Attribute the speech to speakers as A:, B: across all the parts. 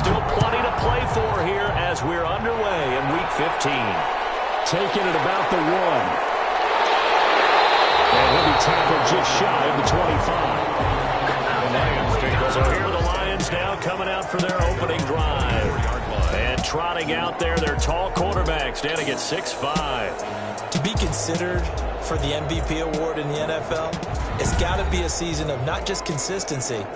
A: still plenty to play for here as we're underway in Week 15.
B: Taking it about the 1. And he'll be tackled just shy of the 25.
A: So here are the Lions now coming out for their opening drive. And trotting out there, their tall quarterback standing at 6'5".
C: To be considered for the MVP award in the NFL, it's got to be a season of not just consistency,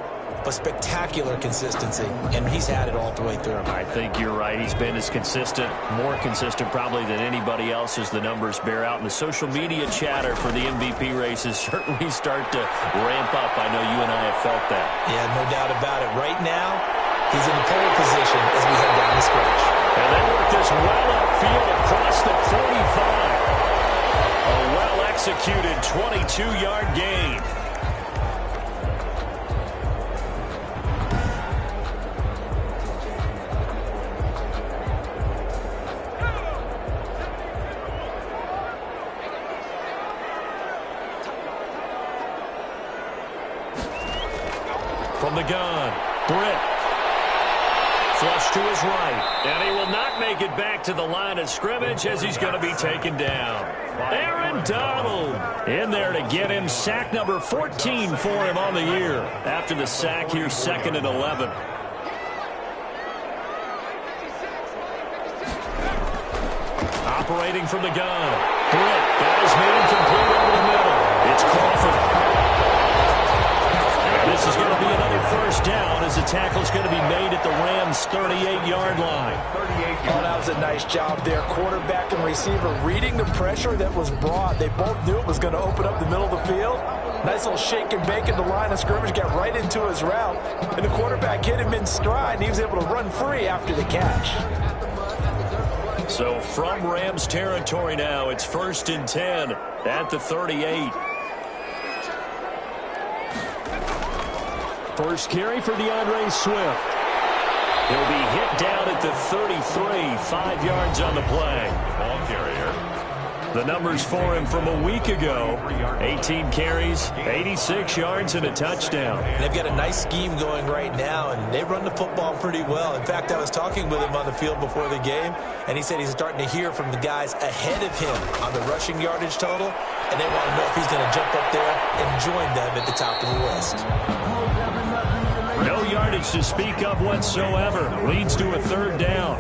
C: but spectacular consistency, and he's had it all the way through.
A: I think you're right. He's been as consistent, more consistent probably than anybody else as the numbers bear out. And the social media chatter for the MVP races certainly start to ramp up. I know you and I have felt that.
C: Yeah, no doubt about it. Right now, he's in the pole position as we head down the stretch.
A: And they work this well upfield across the 45. A well-executed 22-yard gain. From the gun, Britt. Flush to his right. And he will not make it back to the line of scrimmage as he's going to be taken down. Aaron Donald in there to get him. Sack number 14 for him on the year. After the sack here, 2nd and 11. Operating from the gun. Britt got his man complete over the middle. It's Crawford. This is going to be another first down as the tackle's going to be made at the Rams' 38-yard line.
C: Oh, that was a nice job there. Quarterback and receiver reading the pressure that was brought. They both knew it was going to open up the middle of the field. Nice little shake and bake at the line of scrimmage, got right into his route. And the quarterback hit him in stride, and he was able to run free after the catch.
A: So from Rams territory now, it's 1st and 10 at the 38.
B: First carry for DeAndre Swift.
A: He'll be hit down at the 33, 5 yards on the play.
D: Ball carrier.
A: The numbers for him from a week ago, 18 carries, 86 yards, and a touchdown.
C: They've got a nice scheme going right now, and they run the football pretty well. In fact, I was talking with him on the field before the game, and he said he's starting to hear from the guys ahead of him on the rushing yardage total, and they want to know if he's going to jump up there and join them at the top of the list.
A: No yardage to speak of whatsoever. Leads to a 3rd down.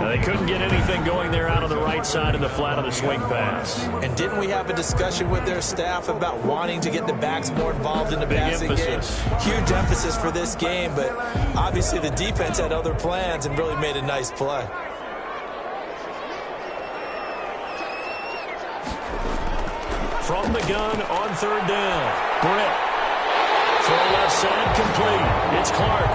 A: They couldn't get anything going there out on the right side of the flat of the swing pass.
C: And didn't we have a discussion with their staff about wanting to get the backs more involved in the passing game? Huge emphasis for this game, but obviously the defense had other plans and really made a nice play.
A: From the gun on 3rd down. Britt. Throw left side complete. It's Clark.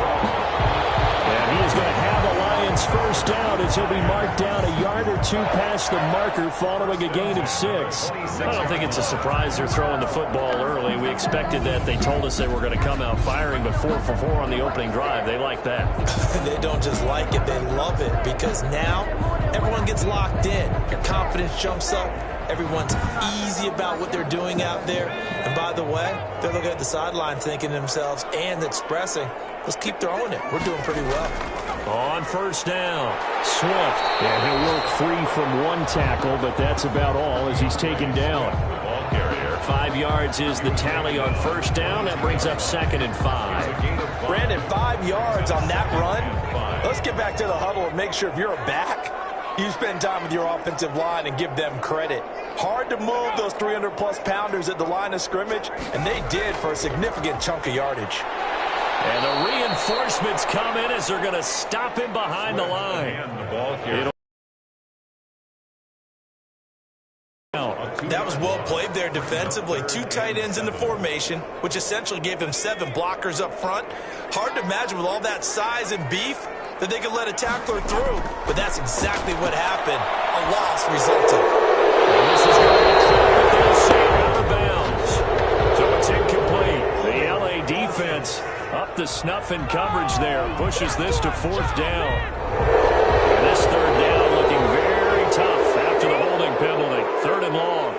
A: And he is going to have a Lions first down as he'll be marked down a yard or 2 past the marker following a gain of 6. I don't think it's a surprise they're throwing the football early. We expected that. They told us they were going to come out firing, but 4 for 4 on the opening drive. They like that.
C: They don't just like it, they love it, because now everyone gets locked in. Your confidence jumps up. Everyone's easy about what they're doing out there. And by the way, they're looking at the sideline thinking to themselves and expressing, let's keep throwing it. We're doing pretty well.
A: On 1st down, Swift.
B: And he'll work free from 1 tackle, but that's about all as he's taken down.
D: Ball carrier.
A: 5 yards is the tally on 1st down. That brings up 2nd and 5.
C: Brandon, 5 yards on that run. Let's get back to the huddle and make sure if you're a back, you spend time with your offensive line and give them credit. Hard to move those 300-plus pounders at the line of scrimmage, and they did for a significant chunk of yardage.
A: And the reinforcements come in as they're going to stop him behind the line.
C: That was well played there defensively. 2 tight ends in the formation, which essentially gave him 7 blockers up front. Hard to imagine with all that size and beef that they could let a tackler through, but that's exactly what happened. A loss resulted.
A: And this is going to be caught, but they'll say out of bounds. So it's incomplete. The LA defense up the snuff in coverage there. Pushes this to 4th down. And this 3rd down looking very tough after the holding penalty. 3rd and long.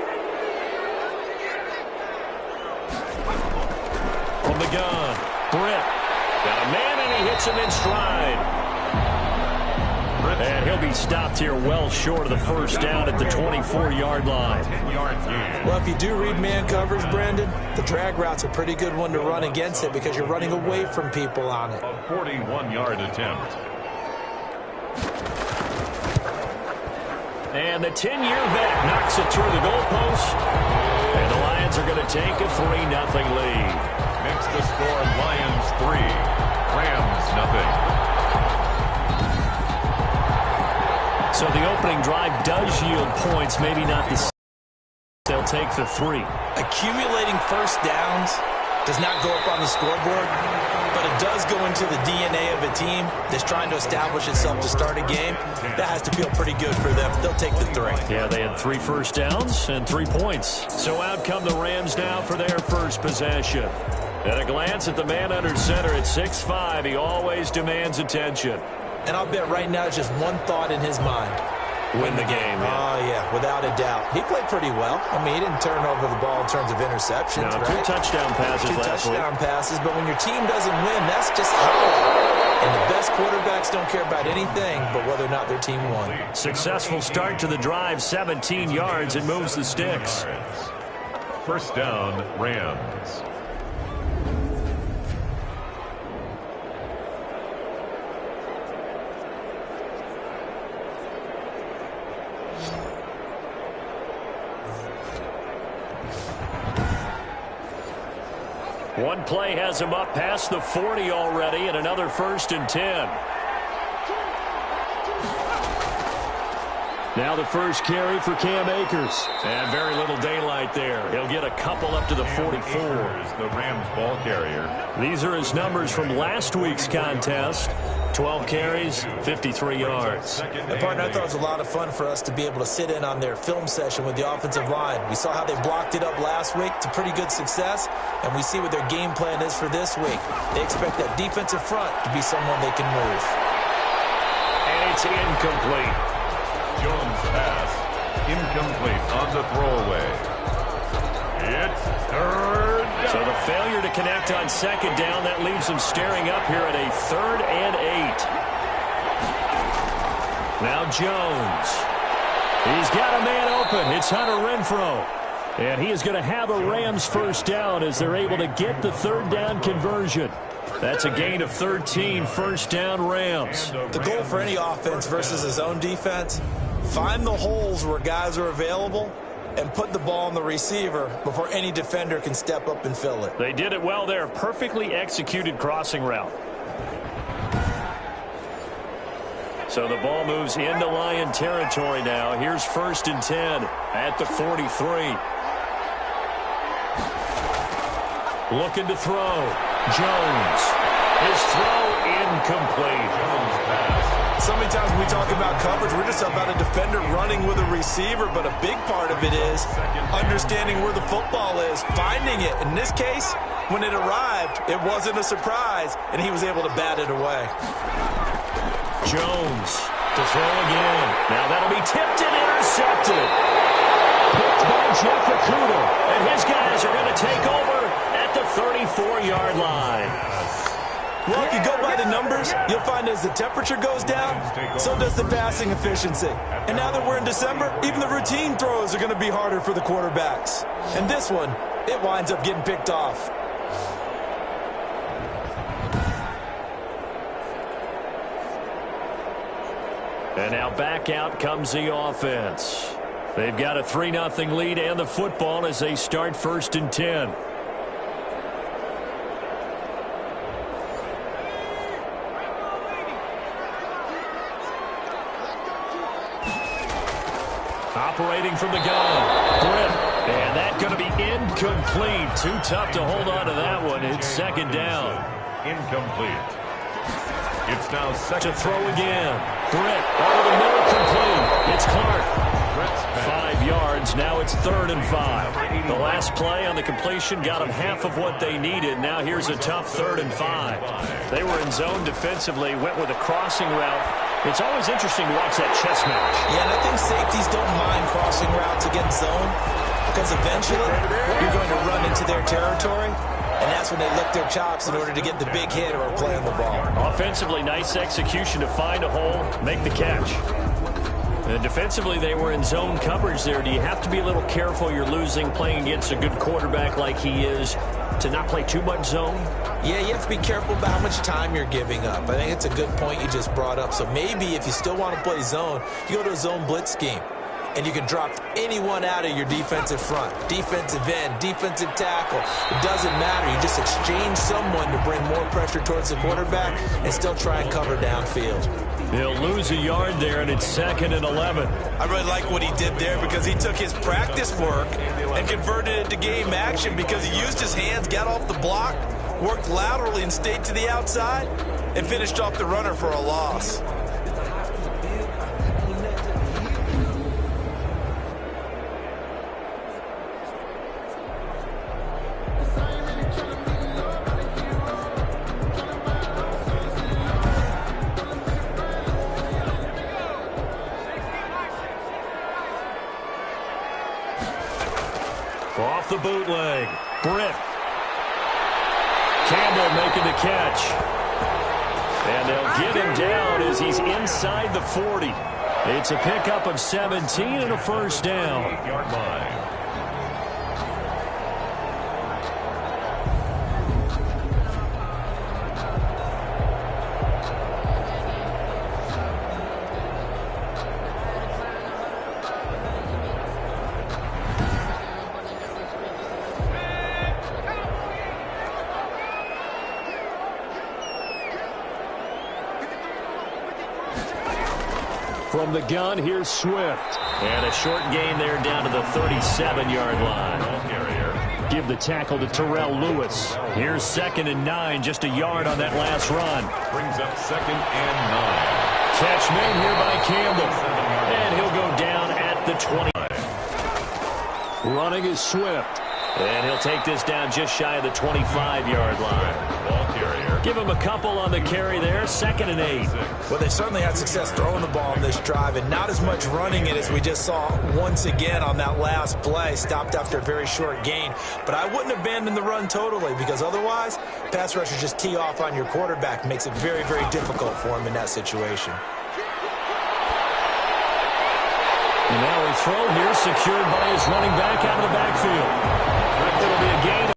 A: From the gun, Britt. Got a man and he hits him in stride.
B: he stopped here well short of the first down at the 24-yard line.
C: Well, if you do read man coverage, Brandon, the drag route's a pretty good one to run against it because you're running away from people on it.
D: A 41-yard attempt.
B: And the 10-year vet knocks it through the goalpost. And the Lions are going to take a 3-0 lead.
D: Makes the score Lions 3, Rams 0.
B: So the opening drive does yield points, maybe not the... They'll take the 3.
C: Accumulating first downs does not go up on the scoreboard, but it does go into the DNA of a team that's trying to establish itself to start a game. That has to feel pretty good for them. They'll take the 3.
B: Yeah, they had 3 first downs and 3 points. So out come the Rams now for their first possession. At a glance at the man under center at 6'5", he always demands attention.
C: And I'll bet right now it's just one thought in his mind.
B: Win the game. Yeah.
C: Oh, yeah, without a doubt. He played pretty well. I mean, he didn't turn over the ball in terms of interceptions,
B: no,
C: right?
B: 2 touchdown passes last week.
C: 2 touchdown passes, but when your team doesn't win, that's just how. And the best quarterbacks don't care about anything but whether or not their team won.
B: Successful start to the drive, 17 yards, and moves the sticks.
D: First down, Rams.
B: One play has him up past the 40 already, and another 1st and 10. Now the first carry for Cam Akers. And very little daylight there. He'll get a couple up to the 44.
D: The Rams ball carrier.
B: These are his numbers from last week's contest. 12 carries, 53 yards.
C: And partner, I thought it was a lot of fun for us to be able to sit in on their film session with the offensive line. We saw how they blocked it up last week to pretty good success, and we see what their game plan is for this week. They expect that defensive front to be someone they can move.
B: And it's incomplete.
D: Jones pass. Incomplete on the throwaway. It's 3rd down.
B: So the failure to connect on 2nd down, that leaves them staring up here at a 3rd and 8. Now Jones. He's got a man open. It's Hunter Renfrow. And he is going to have a Rams first down as they're able to get the 3rd down conversion. That's a gain of 13, first down Rams.
C: The goal for any offense versus his own defense, find the holes where guys are available and put the ball on the receiver before any defender can step up and fill it.
B: They did it well there. Perfectly executed crossing route. So the ball moves into Lion territory now. Here's 1st and 10 at the 43. Looking to throw. Jones. His throw incomplete.
D: Jones pass.
C: So many times when we talk about coverage, we're just about a defender running with a receiver, but a big part of it is understanding where the football is, finding it. In this case, when it arrived, it wasn't a surprise, and he was able to bat it away.
B: Jones to throw again. Now that'll be tipped and intercepted. Picked by Jeff Okuda, and his guys are going to take over at the 34-yard line.
C: Well, if you go by the numbers, you'll find as the temperature goes down, so does the passing efficiency. And now that we're in December, even the routine throws are going to be harder for the quarterbacks. And this one, it winds up getting picked off.
B: And now back out comes the offense. They've got a 3-0 lead and the football as they start 1st and 10. Operating from the gun. Britt. And that's going to be incomplete. Too tough to hold on to that one. It's 2nd down.
D: Incomplete. It's now 2nd.
B: To throw again. Britt. Over the middle, complete. It's Clark. 5 yards. Now it's 3rd and 5. The last play on the completion got them half of what they needed. Now here's a tough 3rd and 5. They were in zone defensively, went with a crossing route. It's always interesting to watch that chess match.
C: Yeah, and I think safeties don't mind crossing routes against zone because eventually you're going to run into their territory, and that's when they lick their chops in order to get the big hit or a play on the ball.
B: Offensively, nice execution to find a hole, make the catch. And defensively, they were in zone coverage there. Do you have to be a little careful? You're losing, playing against a good quarterback like he is, to not play too much zone?
C: Yeah, you have to be careful about how much time you're giving up. I think it's a good point you just brought up. So maybe if you still want to play zone, you go to a zone blitz scheme. And you can drop anyone out of your defensive front, defensive end, defensive tackle. It doesn't matter. You just exchange someone to bring more pressure towards the quarterback and still try and cover downfield.
B: They'll lose a yard there, and it's 2nd and 11.
C: I really like what he did there because he took his practice work and converted it to game action because he used his hands, got off the block, worked laterally and stayed to the outside, and finished off the runner for a loss.
B: Off the bootleg, Britt. Campbell making the catch. And they'll get him down as he's inside the 40. It's a pickup of 17 and a first down.
D: 8-yard line.
B: From the gun, here's Swift. And a short gain there down to the 37-yard line. Give the tackle to Terrell Lewis. Here's 2nd and 9, just a yard on that last run.
D: Brings up 2nd and 9.
B: Catch made here by Campbell. And he'll go down at the 20. Running is Swift. And he'll take this down just shy of the 25-yard line.
D: Ball carrier.
B: Give him a couple on the carry there. 2nd and 8.
C: Well, they certainly had success throwing the ball on this drive and not as much running it as we just saw once again on that last play. Stopped after a very short gain. But I wouldn't abandon the run totally because otherwise, pass rushers just tee off on your quarterback. Makes it very, very difficult for him in that situation.
B: And now a throw here secured by his running back out of the backfield. It'll be a gain.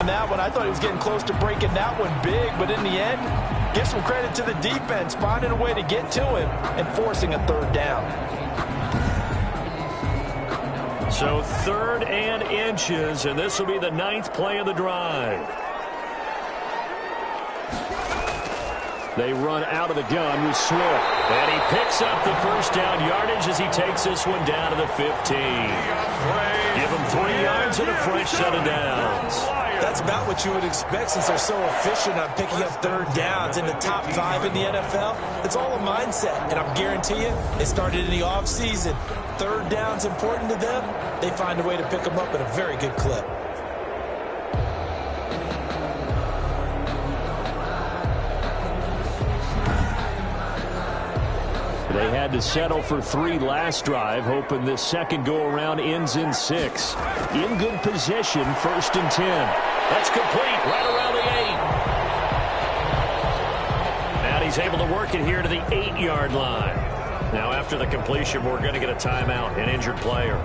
C: That one, I thought he was getting close to breaking that one big, but in the end, give some credit to the defense, finding a way to get to him and forcing a third down.
B: So 3rd and inches, and this will be the 9th play of the drive. They run out of the gun with Swift. And he picks up the first down yardage as he takes this one down to the 15. Give him 3 yards and a fresh set of downs.
C: That's about what you would expect since they're so efficient on picking up third downs in the top 5 in the NFL. It's all a mindset, and I guarantee you, it started in the offseason. Third down's important to them. They find a way to pick them up at a very good clip.
B: They had to settle for 3 last drive, hoping this second go-around ends in 6. In good position, 1st and 10. That's complete, right around the 8. And he's able to work it here to the 8-yard line. Now, after the completion, we're going to get a timeout, an injured player.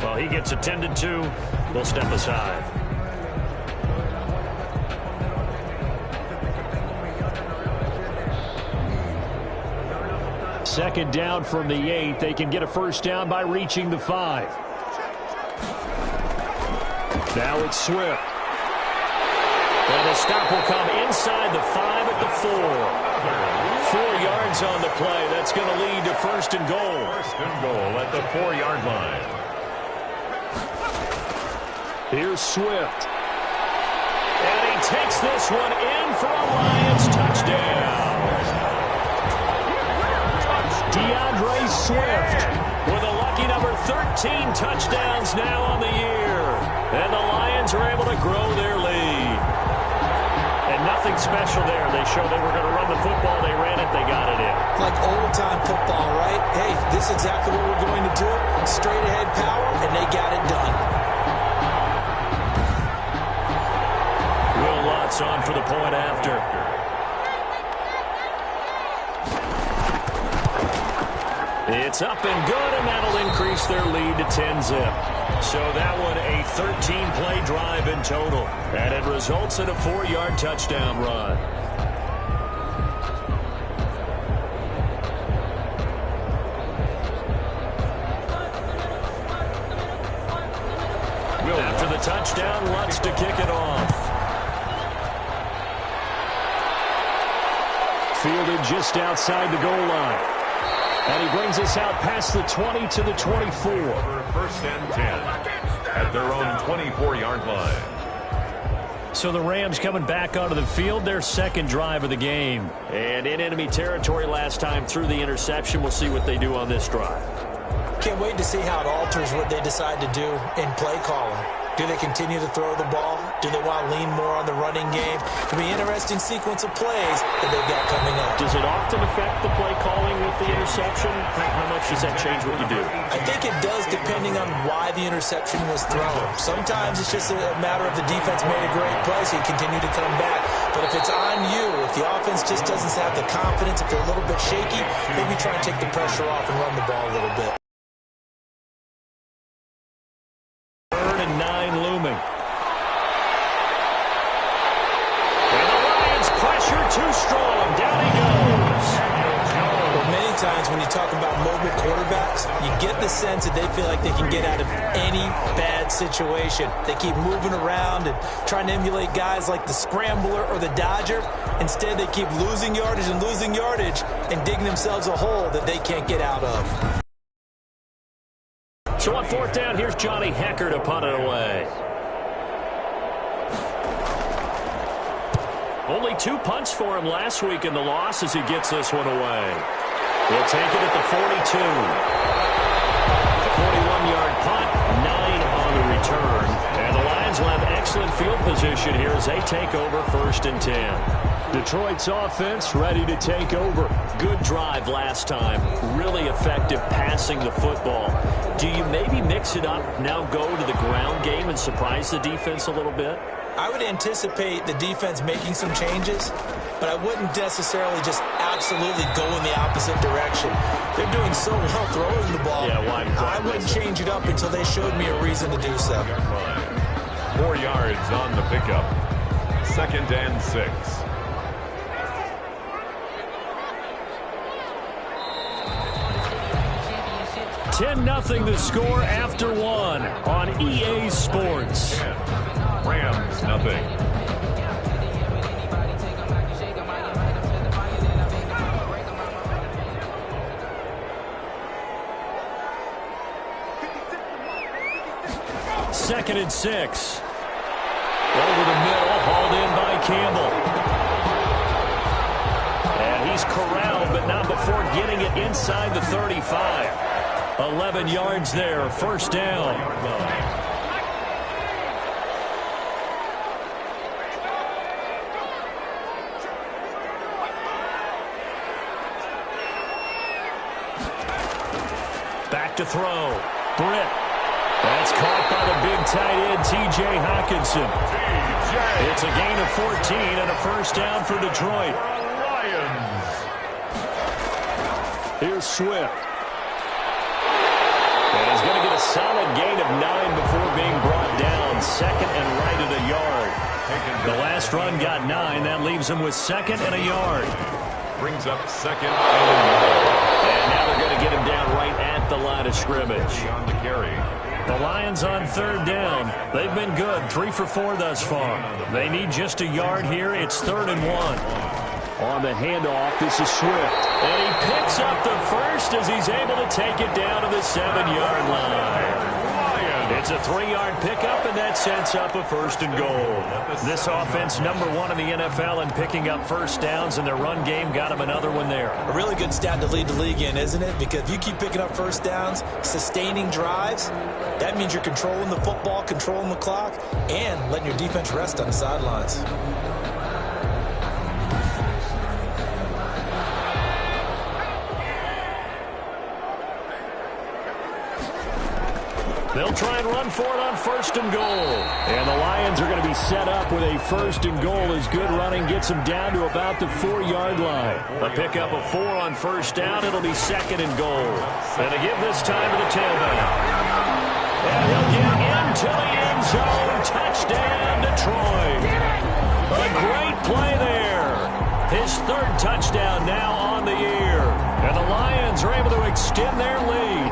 B: Well, he gets attended to. We'll step aside. Second down from the 8. They can get a first down by reaching the 5. Now it's Swift. And the stop will come inside the 5 at the 4. 4 yards on the play. That's going to lead to 1st and goal.
D: 1st and goal at the 4-yard line.
B: Here's Swift. And he takes this one in for a Lions touchdown. DeAndre Swift with a lucky number 13 touchdowns now on the year. And the Lions are able to grow their lead. And nothing special there. They showed they were going to run the football. They ran it. They got it in.
C: Like old-time football, right? Hey, this is exactly what we're going to do. Straight-ahead power, and they got it done.
B: Will Lutz on for the point after. It's up and good, and that'll increase their lead to 10-zip. So that one a 13-play drive in total, and it results in a 4-yard touchdown run. After the touchdown, Lutz to kick it off. Fielded just outside the goal line. And he brings us out past the 20 to the 24.
D: First and 10 at their own 24-yard line.
B: So the Rams coming back onto the field, their second drive of the game. And in enemy territory last time through the interception. We'll see what they do on this drive.
C: Can't wait to see how it alters what they decide to do in play calling. Do they continue to throw the ball? Do they want to lean more on the running game? It'll be an interesting sequence of plays that they've got coming up.
B: Does it often affect the play calling with the interception? How much does that change what you do?
C: I think it does, depending on why the interception was thrown. Sometimes it's just a matter of the defense made a great play, so you continue to come back. But if it's on you, if the offense just doesn't have the confidence, if they're a little bit shaky, maybe try and take the pressure off and run the ball a little bit.
B: 3rd and 9 looming. And the Lions pressure too strong. Down he goes.
C: Well, many times when you talk about mobile quarterbacks, you get the sense that they feel like they can get out of any bad situation. They keep moving around and trying to emulate guys like the Scrambler or the Dodger. Instead, they keep losing yardage and digging themselves a hole that they can't get out of.
B: So on 4th down, here's Johnny Hecker to punt it away. Only 2 punts for him last week in the loss as he gets this one away. He'll take it at the 42. 41-yard punt, 9 on the return. And the Lions will have excellent field position here as they take over 1st and 10. Detroit's offense ready to take over. Good drive last time. Really effective passing the football. Do you maybe mix it up, now go to the ground game and surprise the defense a little bit?
C: I would anticipate the defense making some changes, but I wouldn't necessarily just absolutely go in the opposite direction. They're doing so well throwing the ball.
B: Yeah, why?
C: I wouldn't change it up until they showed me a reason to do so.
D: 4 yards on the pickup. 2nd and 6.
B: Nothing the score after 1 on EA Sports.
D: Rams nothing.
B: Second and 6. Over the middle, hauled in by Campbell. And he's corralled, but not before getting it inside the 35. 11 yards there, 1st down. Back to throw. Britt. That's caught by the big tight end, T.J. Hockenson. It's a gain of 14 and a 1st down for Detroit. Here's Swift. And he's going to get a solid gain of 9 before being brought down. 2nd and right at a yard. The last run got 9. That leaves him with 2nd and a yard.
D: Brings up 2nd and a yard.
B: And now they're going to get him down right at the line of scrimmage.
D: On the carry.
B: The Lions on 3rd down. They've been good, 3 for 4 thus far. They need just a yard here. It's 3rd and 1. On the handoff, this is Swift. And he picks up the first as he's able to take it down to the 7-yard line. It's a 3-yard pickup, and that sets up a 1st and goal. This offense, #1 in the NFL in picking up 1st downs, and their run game got him another one there.
C: A really good stat to lead the league in, isn't it? Because if you keep picking up 1st downs, sustaining drives, that means you're controlling the football, controlling the clock, and letting your defense rest on the sidelines.
B: They'll
A: They'll try and run for it on 1st and goal. And the Lions are going to be set up with a 1st and goal as good running gets them down to about the 4-yard line. A pickup of 4 on 1st down. It'll be 2nd and goal. And they give this time to the tailback. And he'll get into the end zone. Touchdown, Detroit. A great play there. His 3rd touchdown now on the year. And the Lions are able to extend their lead.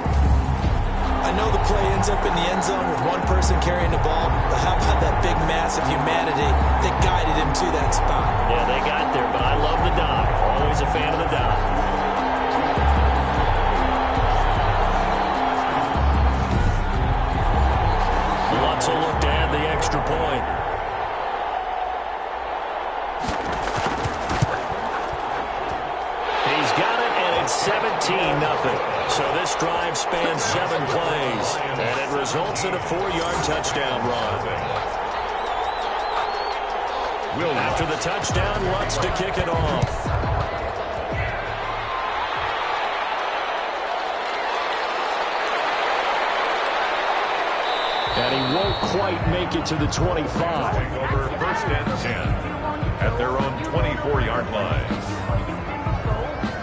C: I know the play ends up in the end zone with one person carrying the ball, but how about that big mass of humanity that guided him to that spot?
A: Yeah, they got there, but I love the dive. Always a fan of the dive. Lutz will look to add the extra point. He's got it, and it's 17-0. So this drive spans 7 plays, and it results in a 4-yard touchdown run. After the touchdown, Lutz to kick it off. And he won't quite make it to the 25.
D: Over 1st and 10 at their own 24-yard line.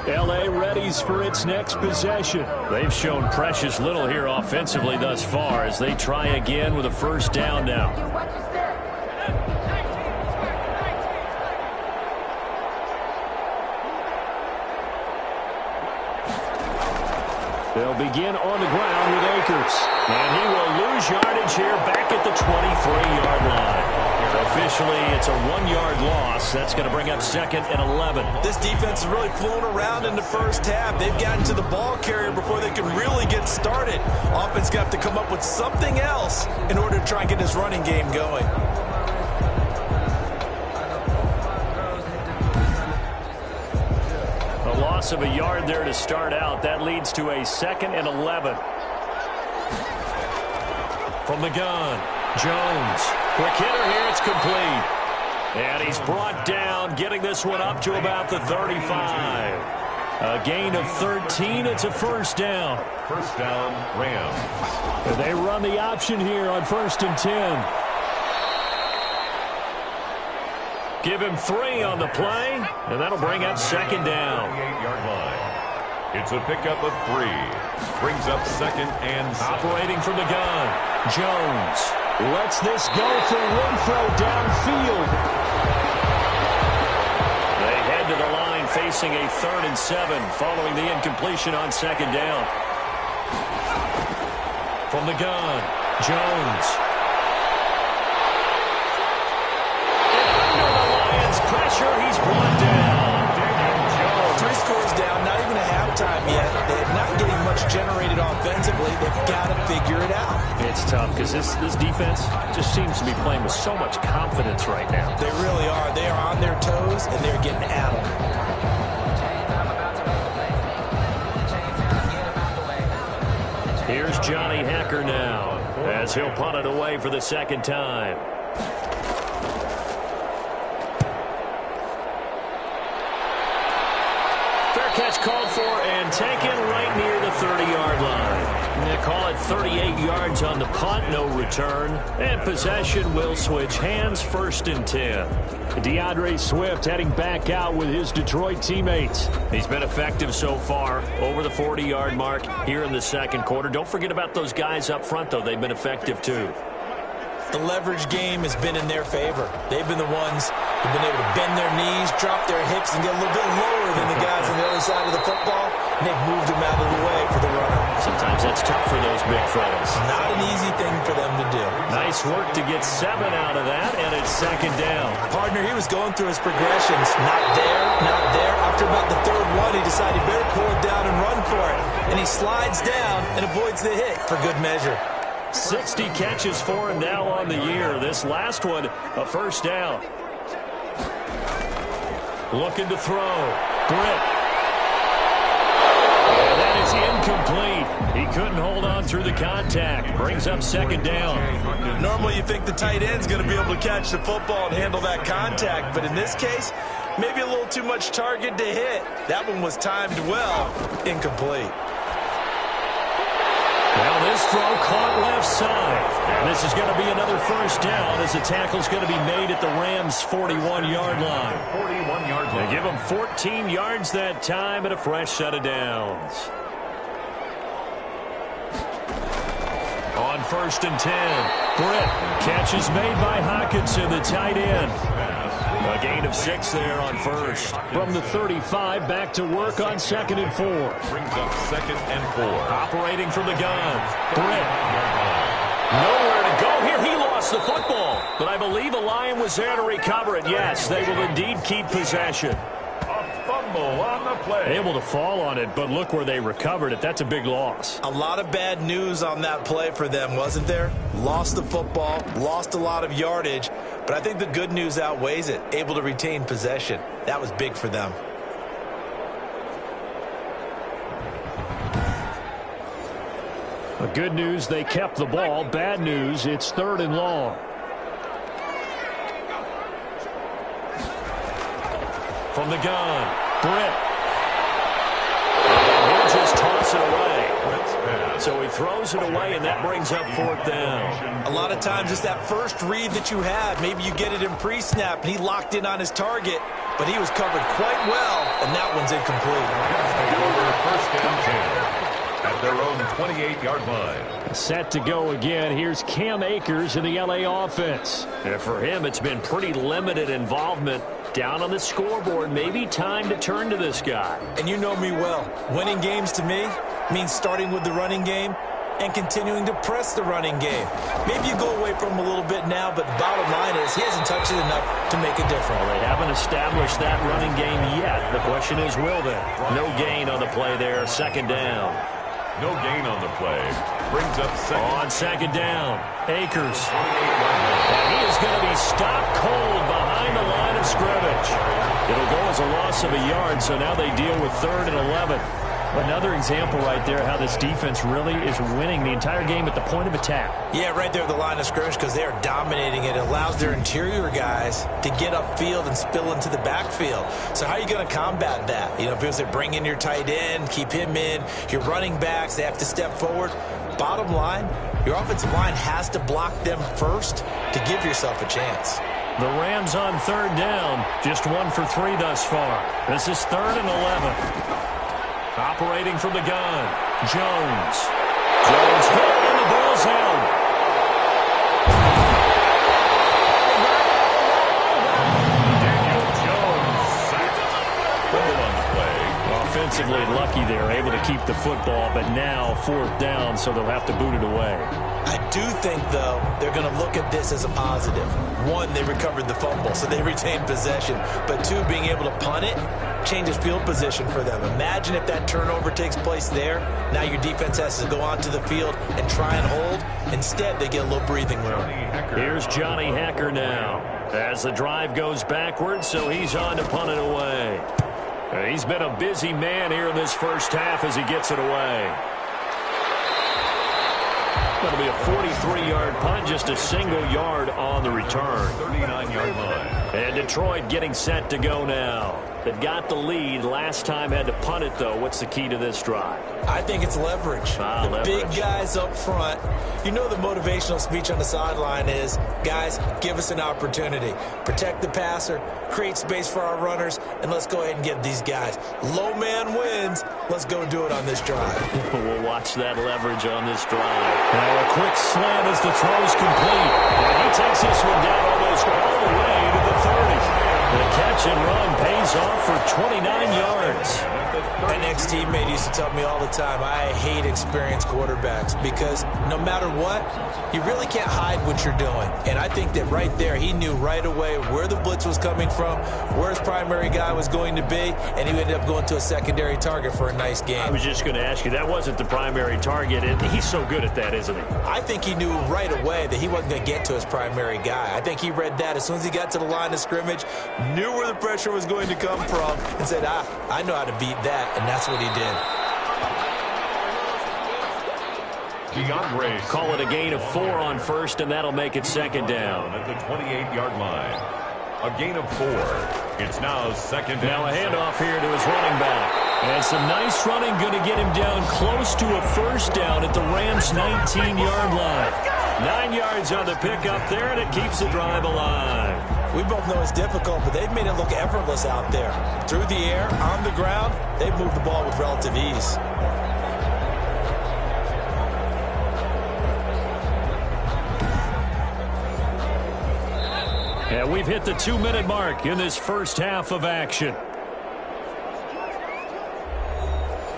A: L.A. readies for its next possession. They've shown precious little here offensively thus far as they try again with a 1st down now. They'll begin on the ground with Akers. And he will lose yardage here back at the 23-yard line. Officially, it's a 1-yard loss. That's going to bring up 2nd and 11.
C: This defense is really flown around in the 1st half. They've gotten to the ball carrier before they can really get started. Offense going to have to come up with something else in order to try and get this running game going.
A: A loss of a yard there to start out. That leads to a 2nd and 11. From the gun, Jones. Quick hitter here, it's complete. And he's brought down, getting this one up to about the 35. A gain of 13, it's a 1st down.
D: 1st down, Rams.
A: And they run the option here on 1st and 10. Give him 3 on the play, and that'll bring up 2nd down.
D: 28-yard line. It's a pickup of 3. Brings up 2nd and 7.
A: Operating from the gun, Jones. Lets this go for Renfro downfield. They head to the line facing a 3rd and 7 following the incompletion on 2nd down. From the gun, Jones. And under the Lions' pressure, he's brought down.
C: 3 scores down, not even a halftime yet. They're not getting much generated offensively. They've got to figure it out.
A: It's tough because this defense just seems to be playing with so much confidence right now.
C: They really are. They are on their toes, and they're getting at them.
A: Here's Johnny Hacker now as he'll punt it away for the 2nd time. Fair catch called for and taken right near the 30-yard line. They call it 38 yards on the punt, no return. And possession will switch hands, 1st and 10. DeAndre Swift heading back out with his Detroit teammates. He's been effective so far, over the 40-yard mark here in the 2nd quarter. Don't forget about those guys up front, though. They've been effective, too.
C: The leverage game has been in their favor. They've been the ones who've been able to bend their knees, drop their hips, and get a little bit lower than the guys on the other side of the football, and they've moved them out of the way for the runner.
A: Sometimes that's tough for those big fellas.
C: Not an easy thing for them to do.
A: Nice work to get 7 out of that, and it's 2nd down.
C: Partner, he was going through his progressions. Not there, not there. After about the 3rd one, he decided he better pull it down and run for it. And he slides down and avoids the hit for good measure.
A: 60 catches for him now on the year. This last one, a 1st down. Looking to throw. Britt. And that is incomplete. He couldn't hold on through the contact. Brings up 2nd down.
C: Normally you think the tight end's going to be able to catch the football and handle that contact, but in this case, maybe a little too much target to hit. That one was timed well. Incomplete.
A: Well, This throw caught left side. And this is going to be another first down as the tackle's going to be made at the Rams' 41-yard line.
D: 41-yard line.
A: They give them 14 yards that time and a fresh set of downs. On 1st and 10, Britt. Catch is made by Hockenson, the tight end. A gain of 6 there on first. From the 35, back to work on 2nd and 4.
D: Brings up 2nd and 4.
A: Operating from the gun. Britt. Nowhere to go here. He lost the football. But I believe a Lion was there to recover it. Yes, they will indeed keep possession.
D: A fumble on the play.
A: Able to fall on it, but look where they recovered it. That's a big loss.
C: A lot of bad news on that play for them, wasn't there? Lost the football, lost a lot of yardage, but I think the good news outweighs it. Able to retain possession. That was big for them.
A: Good news, they kept the ball. Bad news, it's 3rd and long. From the gun, Britt. And he'll just toss it away. So he throws it away, and that brings up 4th down.
C: A lot of times it's that first read that you have. Maybe you get it in pre-snap, and he locked in on his target, but he was covered quite well, and that one's incomplete.
D: First and 10. At their own 28-yard line.
A: Set to go again. Here's Cam Akers in the LA offense. And for him, it's been pretty limited involvement. Down on the scoreboard, maybe time to turn to this guy.
C: And you know me well. Winning games to me means starting with the running game and continuing to press the running game. Maybe you go away from him a little bit now, but the bottom line is he hasn't touched it enough to make a difference.
A: Well, they haven't established that running game yet. The question is, will they? No gain on the play there. 2nd down.
D: No gain on the play. Brings up 2nd.
A: On 2nd down, Akers. And he is going to be stopped cold behind the line of scrimmage. It'll go as a loss of a yard, so now they deal with 3rd and 11. Another example right there how this defense really is winning the entire game at the point of attack.
C: Yeah, right there at the line of scrimmage because they are dominating it. It allows their interior guys to get upfield and spill into the backfield. So how are you going to combat that? You know, because they bring in your tight end, keep him in, your running backs, they have to step forward. Bottom line, your offensive line has to block them first to give yourself a chance.
A: The Rams on 3rd down, just 1 for 3 thus far. This is 3rd and 11. Operating from the gun, Jones. Jones hit, and the ball's held.
D: Daniel Jones sacked. Fumble on the play.
A: Offensively lucky there, able to keep the football, but now 4th down, so they'll have to boot it away.
C: I do think, though, they're going to look at this as a positive. 1, they recovered the fumble, so they retained possession. But 2, being able to punt it changes field position for them. Imagine if that turnover takes place there. Now your defense has to go onto the field and try and hold. Instead, they get a little breathing room.
A: Here's Johnny Hacker now as the drive goes backwards, so he's on to punt it away. He's been a busy man here in this first half as he gets it away. Going to be a 43-yard punt, just a single yard on the return.
D: 39-yard line.
A: And Detroit getting set to go now. They've got the lead. Last time had to punt it, though. What's the key to this drive?
C: I think it's leverage.
A: Leverage.
C: Big guys up front. You know the motivational speech on the sideline is, guys, give us an opportunity. Protect the passer, create space for our runners, and let's go ahead and give these guys. Low man wins. Let's go do it on this drive.
A: We'll watch that leverage on this drive. Now a quick slant as the throw's complete. And he takes this one down almost all the way to the 30. The catch and run pays off for 29 yards.
C: My next teammate used to tell me all the time, I hate experienced quarterbacks because no matter what, you really can't hide what you're doing. And I think that right there, he knew right away where the blitz was coming from, where his primary guy was going to be, and he ended up going to a secondary target for a nice game.
A: I was just going to ask you, that wasn't the primary target, and he's so good at that, isn't he?
C: I think he knew right away that he wasn't going to get to his primary guy. I think he read that as soon as he got to the line of scrimmage, knew where the pressure was going to come from, and said, I know how to beat that, and that's what he did.
D: DeAndre.
A: Call it a gain of 4 on first, and that'll make it 2nd down.
D: At the 28-yard line. A gain of 4. It's now 2nd down.
A: Now a handoff here to his running back. And some nice running going to get him down close to a first down at the Rams' 19-yard line. 9 yards on the pickup there, and it keeps the drive alive.
C: We both know it's difficult, but they've made it look effortless out there. Through the air, on the ground, they've moved the ball with relative ease.
A: And we've hit the 2-minute mark in this first half of action.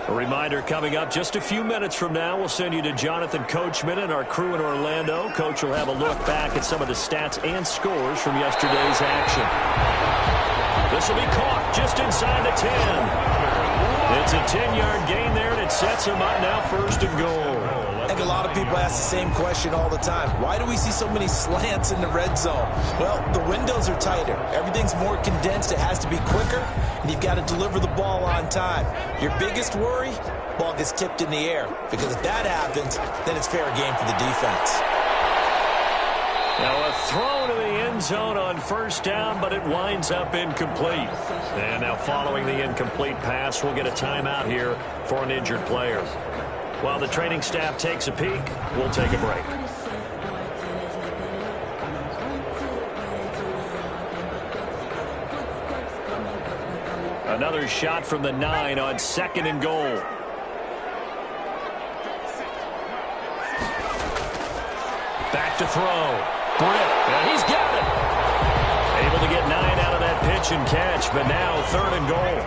A: A reminder coming up just a few minutes from now, we'll send you to Jonathan Coachman and our crew in Orlando. Coach will have a look back at some of the stats and scores from yesterday's action. This will be caught just inside the 10. It's a 10-yard gain there, and it sets him up now first and goal.
C: I think a lot of people ask the same question all the time. Why do we see so many slants in the red zone? Well, the windows are tighter. Everything's more condensed. It has to be quicker, and you've got to deliver the ball on time. Your biggest worry, ball gets tipped in the air, because if that happens, then it's fair game for the defense.
A: Now a throw to the end zone on first down, but it winds up incomplete. And now following the incomplete pass, we'll get a timeout here for an injured player. While the training staff takes a peek, we'll take a break. Another shot from the 9 on 2nd and goal. Back to throw. Britt, and he's got it. Able to get 9 out of that pitch and catch, but now 3rd and goal.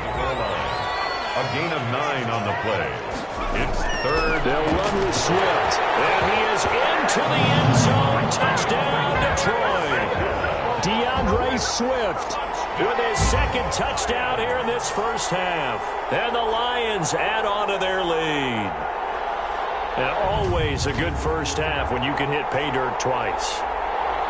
D: A gain of 9 on the play. It's 3rd.
A: They'll run with Swift. And he is into the end zone. Touchdown, Detroit. DeAndre Swift with his 2nd touchdown here in this first half. And the Lions add on to their lead. And always a good first half when you can hit pay dirt twice.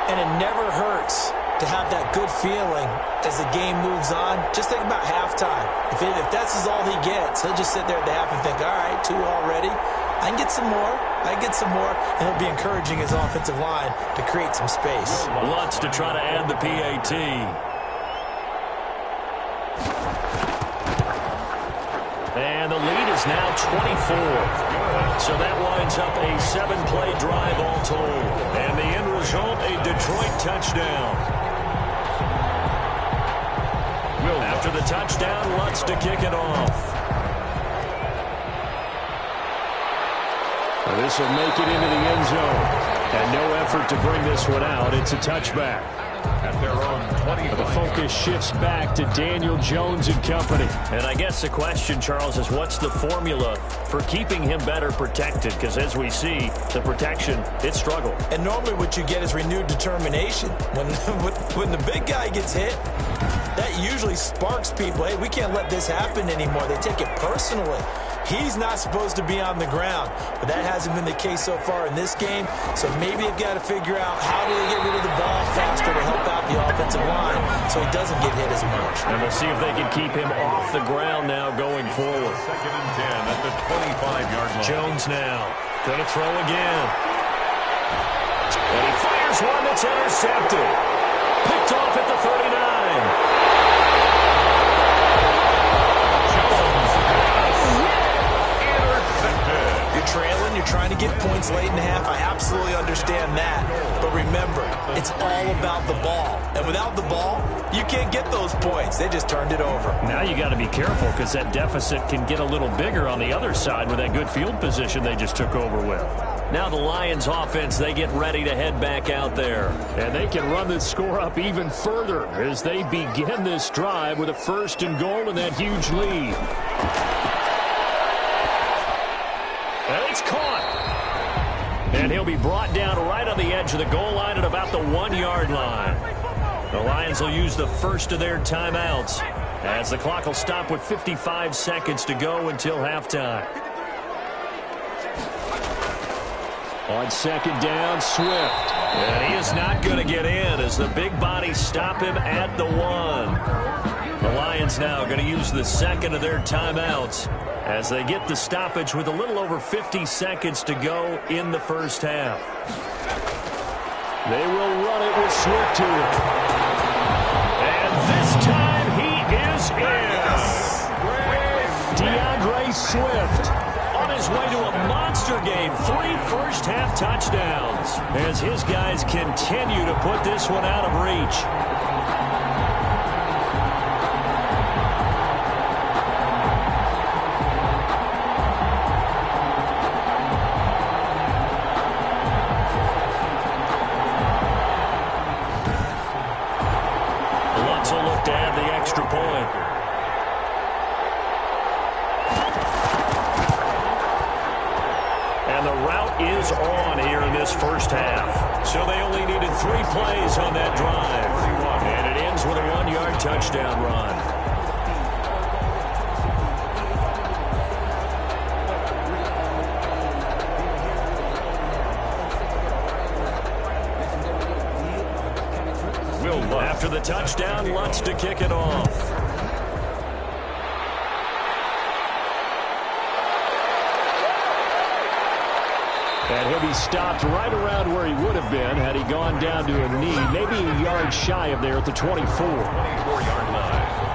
C: And it never hurts to have that good feeling as the game moves on. Just think about halftime. If that's all he gets, he'll just sit there at the half and think, all right, 2 already. I can get some more. I can get some more. And he'll be encouraging his offensive line to create some space.
A: Lutz to try to add the PAT. And the lead is now 24. So that winds up a 7-play drive all told. And the end result, a Detroit touchdown. After the touchdown, Lutz to kick it off. This will make it into the end zone. And no effort to bring this one out. It's a touchback.
D: At their own 25.
A: The focus shifts back to Daniel Jones and company. And I guess the question, Charles, is what's the formula for keeping him better protected? Because as we see, the protection, it struggled.
C: And normally what you get is renewed determination. When the big guy gets hit, that usually sparks people. Hey, we can't let this happen anymore. They take it personally. He's not supposed to be on the ground, but that hasn't been the case so far in this game. So maybe they've got to figure out how do they get rid of the ball faster to help out the offensive line so he doesn't get hit as much.
A: And we'll see if they can keep him off the ground now going forward.
D: 2nd and 10 at the 25-yard line.
A: Jones now going to throw again. And he fires one that's intercepted. Picked off at the 39.
C: You're trailing, you're trying to get points late in the half. I absolutely understand that. But remember, it's all about the ball. And without the ball, you can't get those points. They just turned it over.
A: Now you got to be careful because that deficit can get a little bigger on the other side with that good field position they just took over with. Now the Lions offense, they get ready to head back out there. And they can run this score up even further as they begin this drive with a 1st and goal and that huge lead. And it's caught. And he'll be brought down right on the edge of the goal line at about the 1-yard line. The Lions will use the first of their timeouts as the clock will stop with 55 seconds to go until halftime. On 2nd down, Swift. And he is not going to get in as the big bodies stop him at the 1. The Lions now going to use the 2nd of their timeouts as they get the stoppage with a little over 50 seconds to go in the first half. They will run it with Swift here. And this time he is in. Swift on his way to a monster game. 3 first-half touchdowns as his guys continue to put this one out of reach. Will look to add the extra point. And the route is on here in this first half. So they only needed 3 plays on that drive. And it ends with a 1-yard touchdown run. After the touchdown, Lutz to kick it off. And he'll be stopped right around where he would have been had he gone down to a knee, maybe a yard shy of there at the 24.
D: 24-yard line.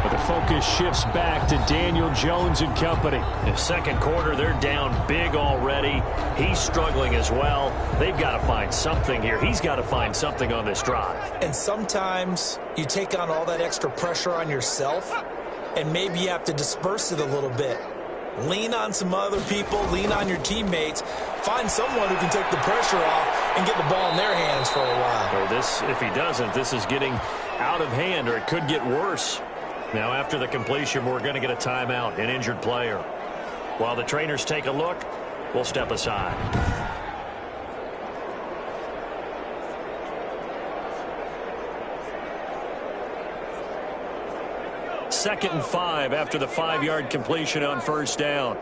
A: But the focus shifts back to Daniel Jones and company. The second quarter, they're down big already. He's struggling as well. They've got to find something here. He's got to find something on this drive.
C: And sometimes you take on all that extra pressure on yourself, and maybe you have to disperse it a little bit. Lean on some other people, lean on your teammates, find someone who can take the pressure off and get the ball in their hands for a while.
A: Well, if he doesn't, this is getting out of hand, or it could get worse. Now, after the completion, we're going to get a timeout, an injured player. While the trainers take a look, we'll step aside. Second and 5 after the 5-yard completion on first down.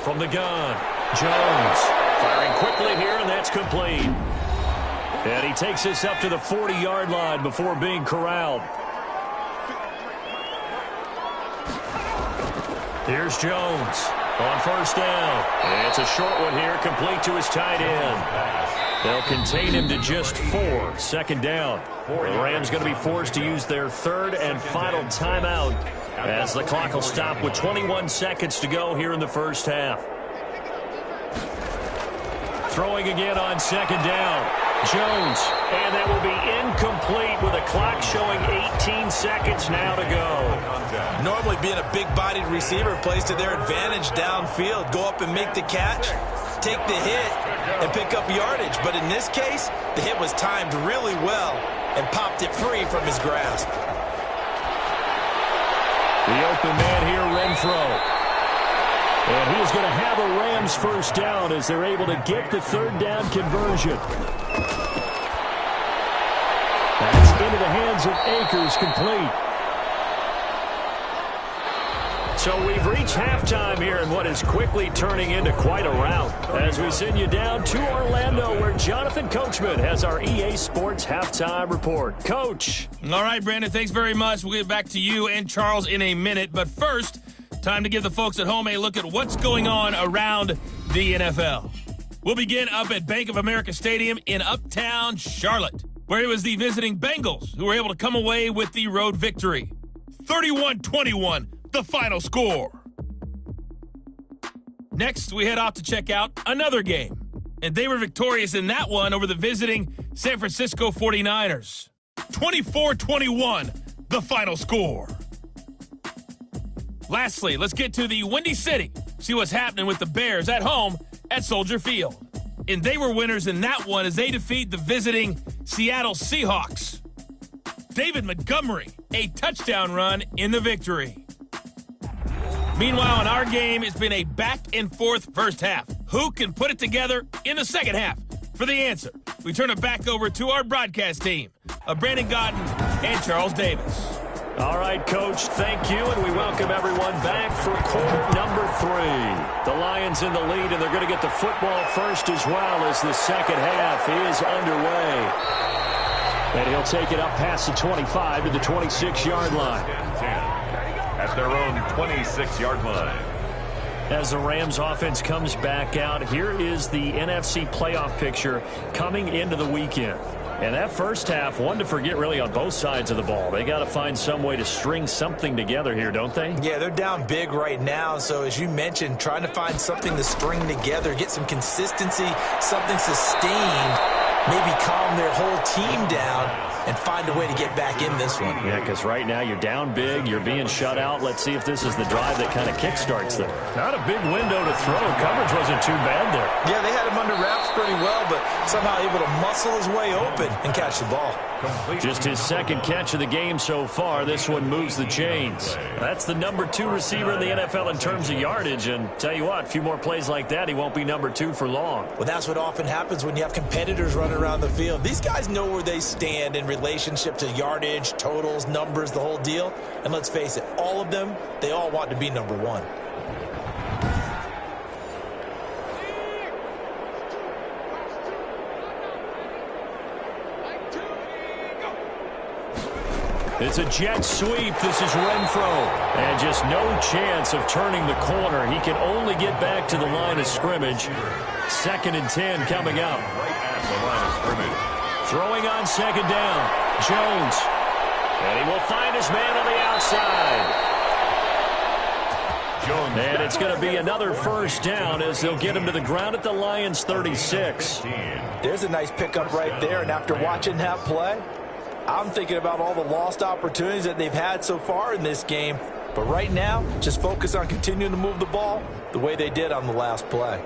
A: From the gun, Jones firing quickly here, and that's complete. And he takes us up to the 40-yard line before being corralled. Here's Jones on first down. And it's a short one here, complete to his tight end. They'll contain him to just 4. Second down. The Rams going to be forced to use their third and final timeout as the clock will stop with 21 seconds to go here in the first half. Throwing again on second down. Jones, and that will be incomplete with a clock showing 18 seconds now to go.
C: Normally being a big-bodied receiver plays to their advantage downfield. Go up and make the catch, take the hit, and pick up yardage. But in this case, the hit was timed really well and popped it free from his grasp.
A: The open man here, Renfro. And he is going to have a Rams first down as they're able to get the third down conversion. That's into the hands of Akers, complete. So we've reached halftime here in what is quickly turning into quite a rout as we send you down to Orlando where Jonathan Coachman has our EA Sports halftime report. Coach.
E: All right, Brandon, thanks very much. We'll get back to you and Charles in a minute. But first, time to give the folks at home a look at what's going on around the NFL. We'll begin up at Bank of America Stadium in Uptown Charlotte, where it was the visiting Bengals who were able to come away with the road victory. 31-21. The final score. Next, we head off to check out another game. And they were victorious in that one over the visiting San Francisco 49ers. 24-21, the final score. Lastly, let's get to the Windy City. See what's happening with the Bears at home at Soldier Field. And they were winners in that one as they defeat the visiting Seattle Seahawks. David Montgomery, a touchdown run in the victory. Meanwhile, in our game, it's been a back-and-forth first half. Who can put it together in the second half? For the answer, we turn it back over to our broadcast team of Brandon Godden and Charles Davis.
A: All right, Coach, thank you, and we welcome everyone back for quarter number 3. The Lions in the lead, and they're going to get the football first as well as the second half is underway. And he'll take it up past the 25 to the 26-yard line.
D: At their own 26-yard line.
A: As the Rams offense comes back out, here is the NFC playoff picture coming into the weekend.
B: And that first half, one to forget really on both sides of the ball. They got to find some way to string something together here, don't they?
C: Yeah, they're down big right now. So as you mentioned, trying to find something to string together, get some consistency, something sustained, maybe calm their whole team down and find a way to get back in this one.
B: Yeah, because right now you're down big, you're being shut out. Let's see if this is the drive that kind of kickstarts them. Not a big window to throw. Coverage wasn't too bad there.
C: Yeah, they had him under wraps pretty well, but somehow able to muscle his way open and catch the ball.
B: Just his second catch of the game so far. This one moves the chains. That's the number 2 receiver in the NFL in terms of yardage, and tell you what, a few more plays like that, he won't be number 2 for long.
C: Well, that's what often happens when you have competitors running around the field. These guys know where they stand in relationship to yardage, totals, numbers, the whole deal. And let's face it, all of them, they all want to be number 1.
B: It's a jet sweep. This is Renfro. And just no chance of turning the corner. He can only get back to the line of scrimmage. 2nd and 10 coming up.
D: Right at the line of scrimmage.
B: Throwing on 2nd down. Jones. And he will find his man on the outside.
D: Jones.
B: And it's going to be another first down as they'll get him to the ground at the Lions' 36.
C: There's a nice pickup right there. And after watching that play, I'm thinking about all the lost opportunities that they've had so far in this game. But right now, just focus on continuing to move the ball the way they did on the last play.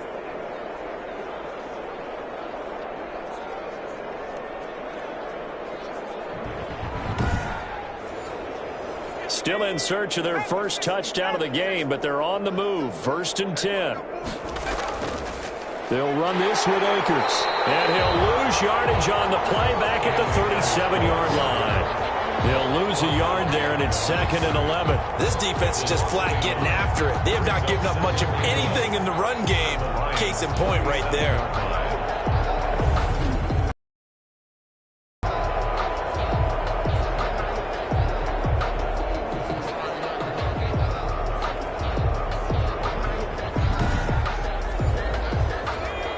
B: Still in search of their first touchdown of the game, but they're on the move. 1st and 10. They'll run this with Akers. And he'll lose yardage on the play back at the 37-yard line. They'll lose a yard there, and it's 2nd and 11.
C: This defense is just flat getting after it. They have not given up much of anything in the run game. Case in point right there.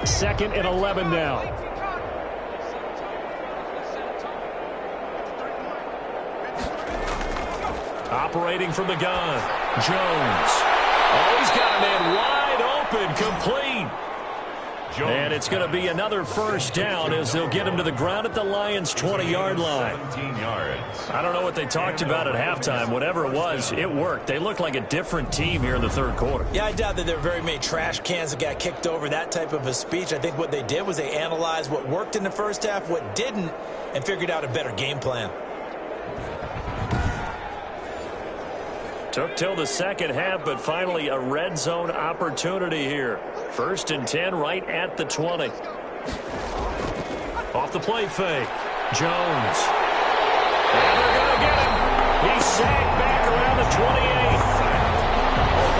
B: Second and 11 now. Operating from the gun. Jones. Oh, he's got a man wide open, complete. And it's going to be another first down as they'll get him to the ground at the Lions' 20-yard line.
D: 17 yards.
B: I don't know what they talked about at halftime. Whatever it was, it worked. They look like a different team here in the 3rd quarter.
C: Yeah, I doubt that there were very many trash cans that got kicked over, that type of a speech. I think what they did was they analyzed what worked in the first half, what didn't, and figured out a better game plan.
B: Took till the second half, but finally a red zone opportunity here. 1st and 10 right at the 20. Off the play fake. Jones. And they're going to get him. He's sacked back around the 28.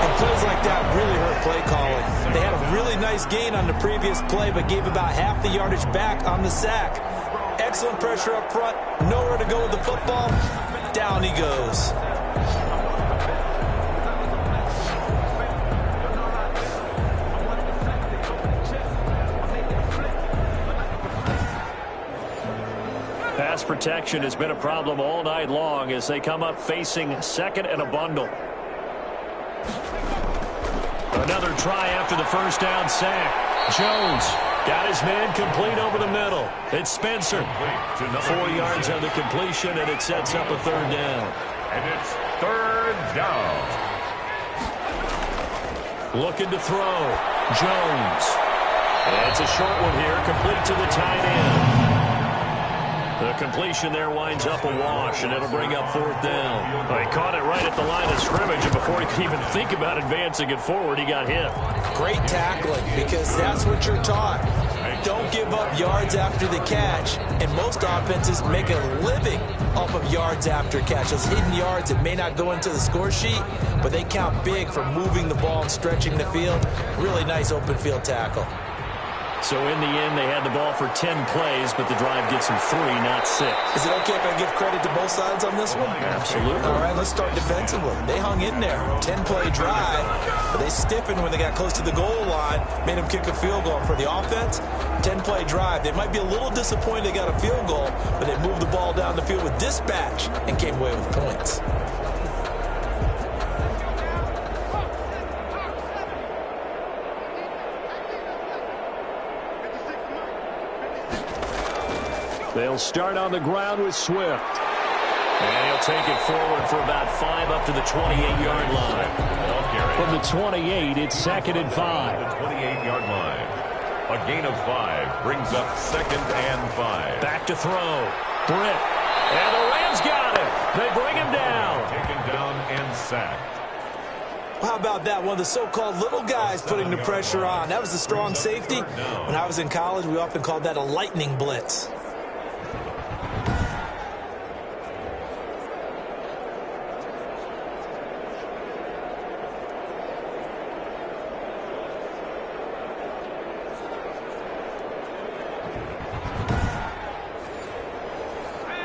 C: And plays like that really hurt play calling. They had a really nice gain on the previous play, but gave about half the yardage back on the sack. Excellent pressure up front. Nowhere to go with the football. Down he goes.
B: Pass protection has been a problem all night long as they come up facing 2nd and a bundle. Another try after the first down sack. Jones got his man complete over the middle. It's Spencer. 4 yards on the completion, and it sets up a 3rd down.
D: And it's 3rd down.
B: Looking to throw. Jones. And it's a short one here, complete to the tight end. The completion there winds up a wash, and it'll bring up 4th down. He caught it right at the line of scrimmage, and before he could even think about advancing it forward, he got hit.
C: Great tackling, because that's what you're taught. Don't give up yards after the catch, and most offenses make a living off of yards after catch. Those hidden yards that may not go into the score sheet, but they count big for moving the ball and stretching the field. Really nice open field tackle.
B: So in the end, they had the ball for 10 plays, but the drive gets them 3, not 6.
C: Is it okay if I give credit to both sides on this one?
B: Absolutely.
C: All right, let's start defensively. They hung in there. 10-play drive, but they stiffened when they got close to the goal line, made them kick a field goal. For the offense, 10-play drive. They might be a little disappointed they got a field goal, but they moved the ball down the field with dispatch and came away with points.
B: They'll start on the ground with Swift. And he'll take it forward for about 5 up to the 28-yard line. From the 28, it's 2nd and 5.
D: The 28-yard line. A gain of 5 brings up 2nd and 5.
B: Back to throw. Britt. And the Rams got it. They bring him down.
D: Taken down and sacked.
C: How about that? One of the so-called little guys putting the pressure on. That was the strong safety. When I was in college, we often called that a lightning blitz.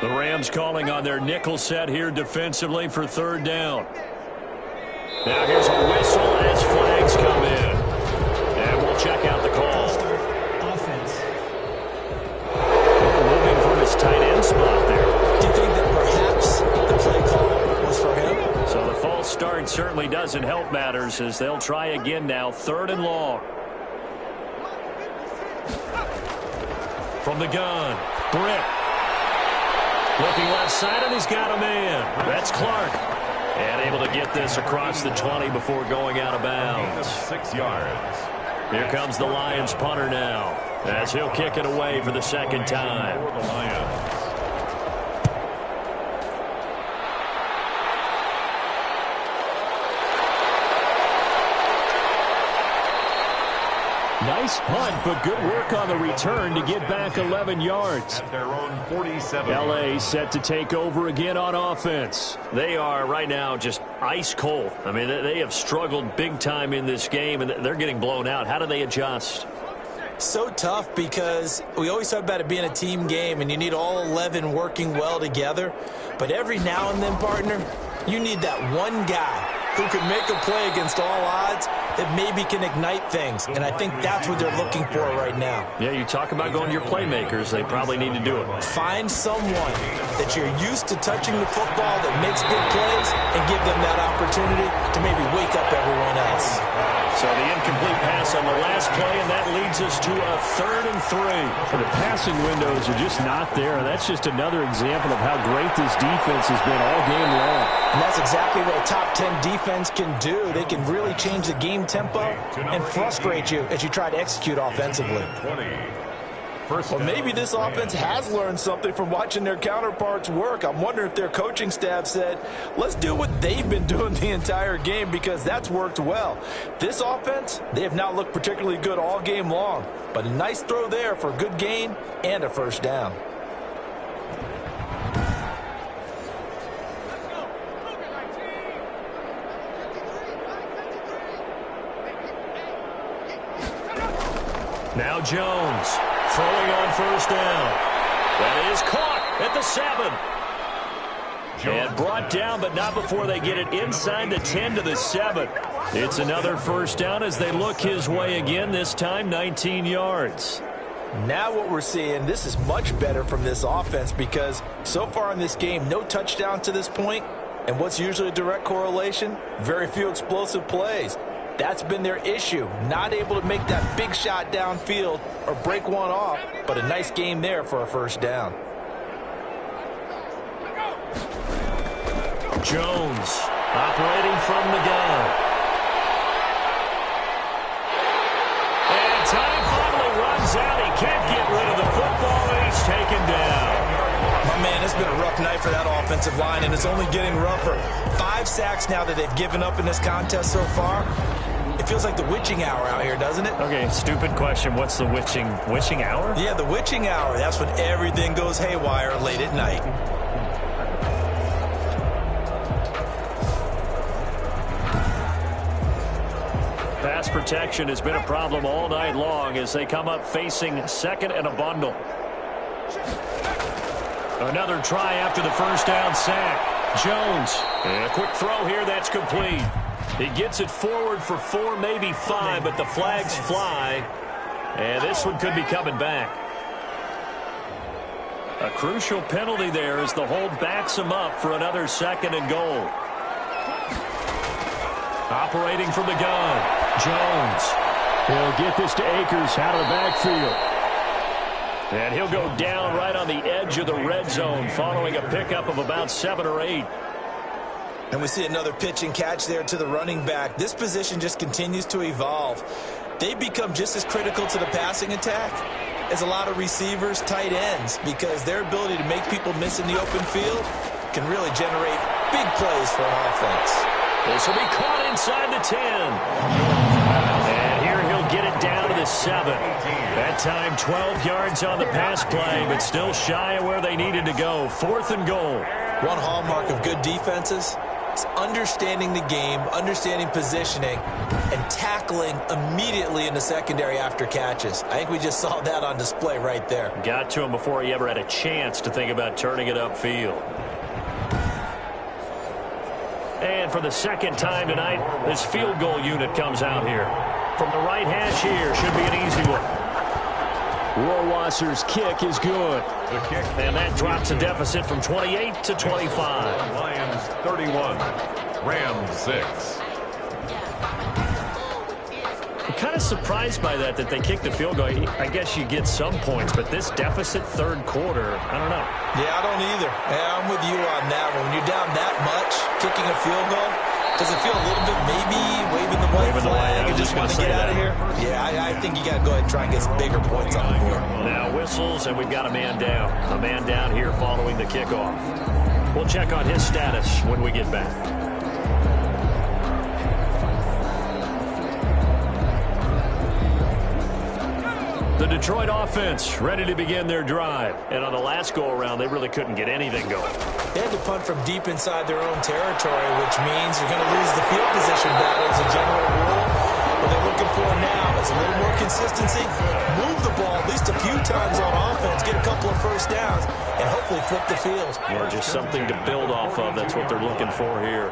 B: The Rams calling on their nickel set here defensively for 3rd down. Now here's a whistle as flags come in. And we'll check out the call.
C: Offense.
B: Moving from his tight end spot there.
C: Do you think that perhaps the play call was for him?
B: So the false start certainly doesn't help matters as they'll try again now. 3rd and long. From the gun, Britt. Looking left side, and he's got a man. That's Clark. And able to get this across the 20 before going out of bounds.
D: 6 yards.
B: Here comes the Lions punter now, as he'll kick it away for the 2nd time.
D: For the Lions.
B: Nice punt, but good work on the return to get back 11 yards.
D: At their own 47.
B: L.A. set to take over again on offense. They are right now just ice cold. I mean, they have struggled big time in this game, and they're getting blown out. How do they adjust?
C: So tough because we always talk about it being a team game, and you need all 11 working well together. But every now and then, partner, you need that one guy who can make a play against all odds that maybe can ignite things. And I think that's what they're looking for right now.
B: Yeah, you talk about going to your playmakers. They probably need to do it.
C: Find someone that you're used to touching the football that makes big plays and give them that opportunity to maybe wake up everyone else.
B: So the incomplete pass on the last play, and that leads us to a 3rd and 3. The passing windows are just not there. That's just another example of how great this defense has been all game long.
C: And that's exactly what a top 10 defense can do. They can really change the game tempo and frustrate you as you try to execute offensively.
D: 20.
C: Well, maybe this offense has learned something from watching their counterparts work. I'm wondering if their coaching staff said, let's do what they've been doing the entire game because that's worked well. This offense, they have not looked particularly good all game long, but a nice throw there for a good gain and a 1st down.
B: Now Jones throwing on 1st down. That is caught at the 7. And brought down, but not before they get it inside the 10 to the 7. It's another 1st down as they look his way again, this time 19 yards.
C: Now what we're seeing, this is much better from this offense because so far in this game, no touchdown to this point. And what's usually a direct correlation? Very few explosive plays. That's been their issue, not able to make that big shot downfield or break one off, but a nice game there for a 1st down.
B: Jones operating from the gun. And time finally runs out. He can't get rid of the football, and he's taken down.
C: My man, it's been a rough night for that offensive line, and it's only getting rougher. 5 sacks now that they've given up in this contest so far. It feels like the witching hour out here, doesn't it?
B: Okay, stupid question. What's the witching hour?
C: Yeah, the witching hour. That's when everything goes haywire late at night.
B: Pass protection has been a problem all night long as they come up facing second and a bundle. Another try after the first down sack. Jones, and a quick throw here that's complete. He gets it forward for 4, maybe 5, but the flags fly, and this one could be coming back. A crucial penalty there as the hold backs him up for another second and goal. Operating from the gun, Jones. He'll get this to Akers out of the backfield. And he'll go down right on the edge of the red zone following a pickup of about 7 or 8.
C: And we see another pitch and catch there to the running back. This position just continues to evolve. They become just as critical to the passing attack as a lot of receivers, tight ends, because their ability to make people miss in the open field can really generate big plays for an offense.
B: This will be caught inside the 10. And here he'll get it down to the 7. That time 12 yards on the pass play, but still shy of where they needed to go. 4th and goal.
C: One hallmark of good defenses is understanding the game, understanding positioning, and tackling immediately in the secondary after catches. I think we just saw that on display right there.
B: Got to him before he ever had a chance to think about turning it upfield. And for the second time tonight, this field goal unit comes out here. From the right hash here, should be an easy one. Rohrwasser's kick is good.
D: The kick.
B: And that drops the deficit from 28 to 25.
D: Lions 31, Rams 6.
B: I'm kind of surprised by that they kicked the field goal. I guess you get some points, but this deficit third quarter, I don't know.
C: Yeah, I don't either. Yeah, I'm with you on that one. When you're down that much, kicking a field goal, does it feel a little bit maybe waving the white flag and just want to get out of here? Yeah, I think you got to go ahead and try and get some bigger points on the board.
B: Now whistles, and we've got a man down. A man down here following the kickoff. We'll check on his status when we get back. The Detroit offense ready to begin their drive. And on the last go-around, they really couldn't get anything going.
C: They had to punt from deep inside their own territory, which means you're going to lose the field position battle as a general rule. What they're looking for now is a little more consistency. Move the ball at least a few times on offense, get a couple of first downs, and hopefully flip the field.
B: Yeah, just something to build off of. That's what they're looking for here.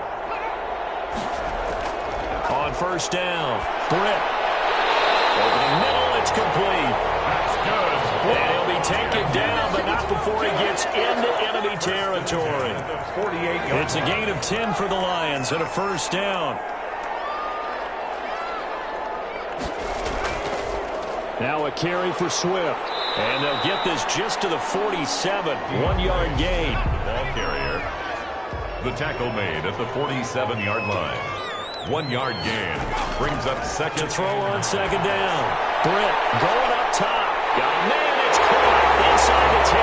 B: On first down, Britt. Over the middle, it's complete.
D: That's good.
B: And he'll be taken down, but not before he gets into enemy territory.
D: 48
B: It's a gain of 10 for the Lions and a first down. Now a carry for Swift. And they'll get this just to the 47. 1-yard gain.
D: ball carrier. The tackle made at the 47-yard line. 1-yard gain. Brings up second.
B: To throw on second down. Britt going up top. Got a man. It's caught inside the 10.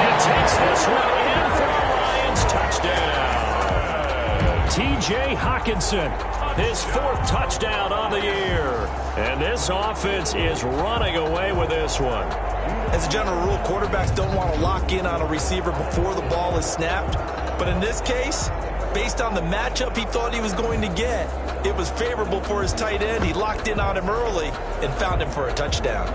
B: And takes this one in for a Lions touchdown. T.J. Hockenson, his 4th touchdown on the year. And this offense is running away with this one.
C: As a general rule, quarterbacks don't want to lock in on a receiver before the ball is snapped. But in this case, based on the matchup he thought he was going to get, it was favorable for his tight end. He locked in on him early and found him for a touchdown.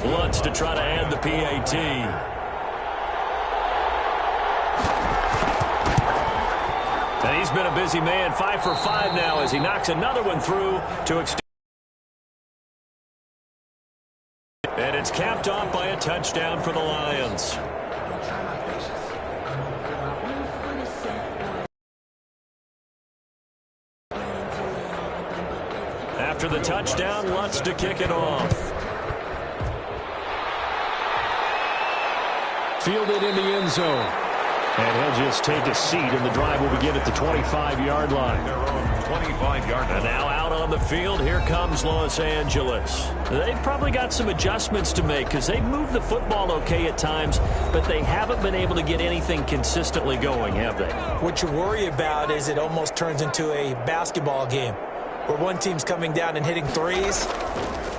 B: Lutz to try to add the PAT. And he's been a busy man, 5 for 5 now as he knocks another one through to extend. And it's capped off by a touchdown for the Lions. After the touchdown, Lutz to kick it off. Fielded in the end zone. And he'll just take a seat, and the drive will begin at the 25-yard line.
D: Their own 25-yard line.
B: And now out on the field, here comes Los Angeles. They've probably got some adjustments to make because they've moved the football okay at times, but they haven't been able to get anything consistently going, have they?
C: What you worry about is it almost turns into a basketball game where one team's coming down and hitting threes,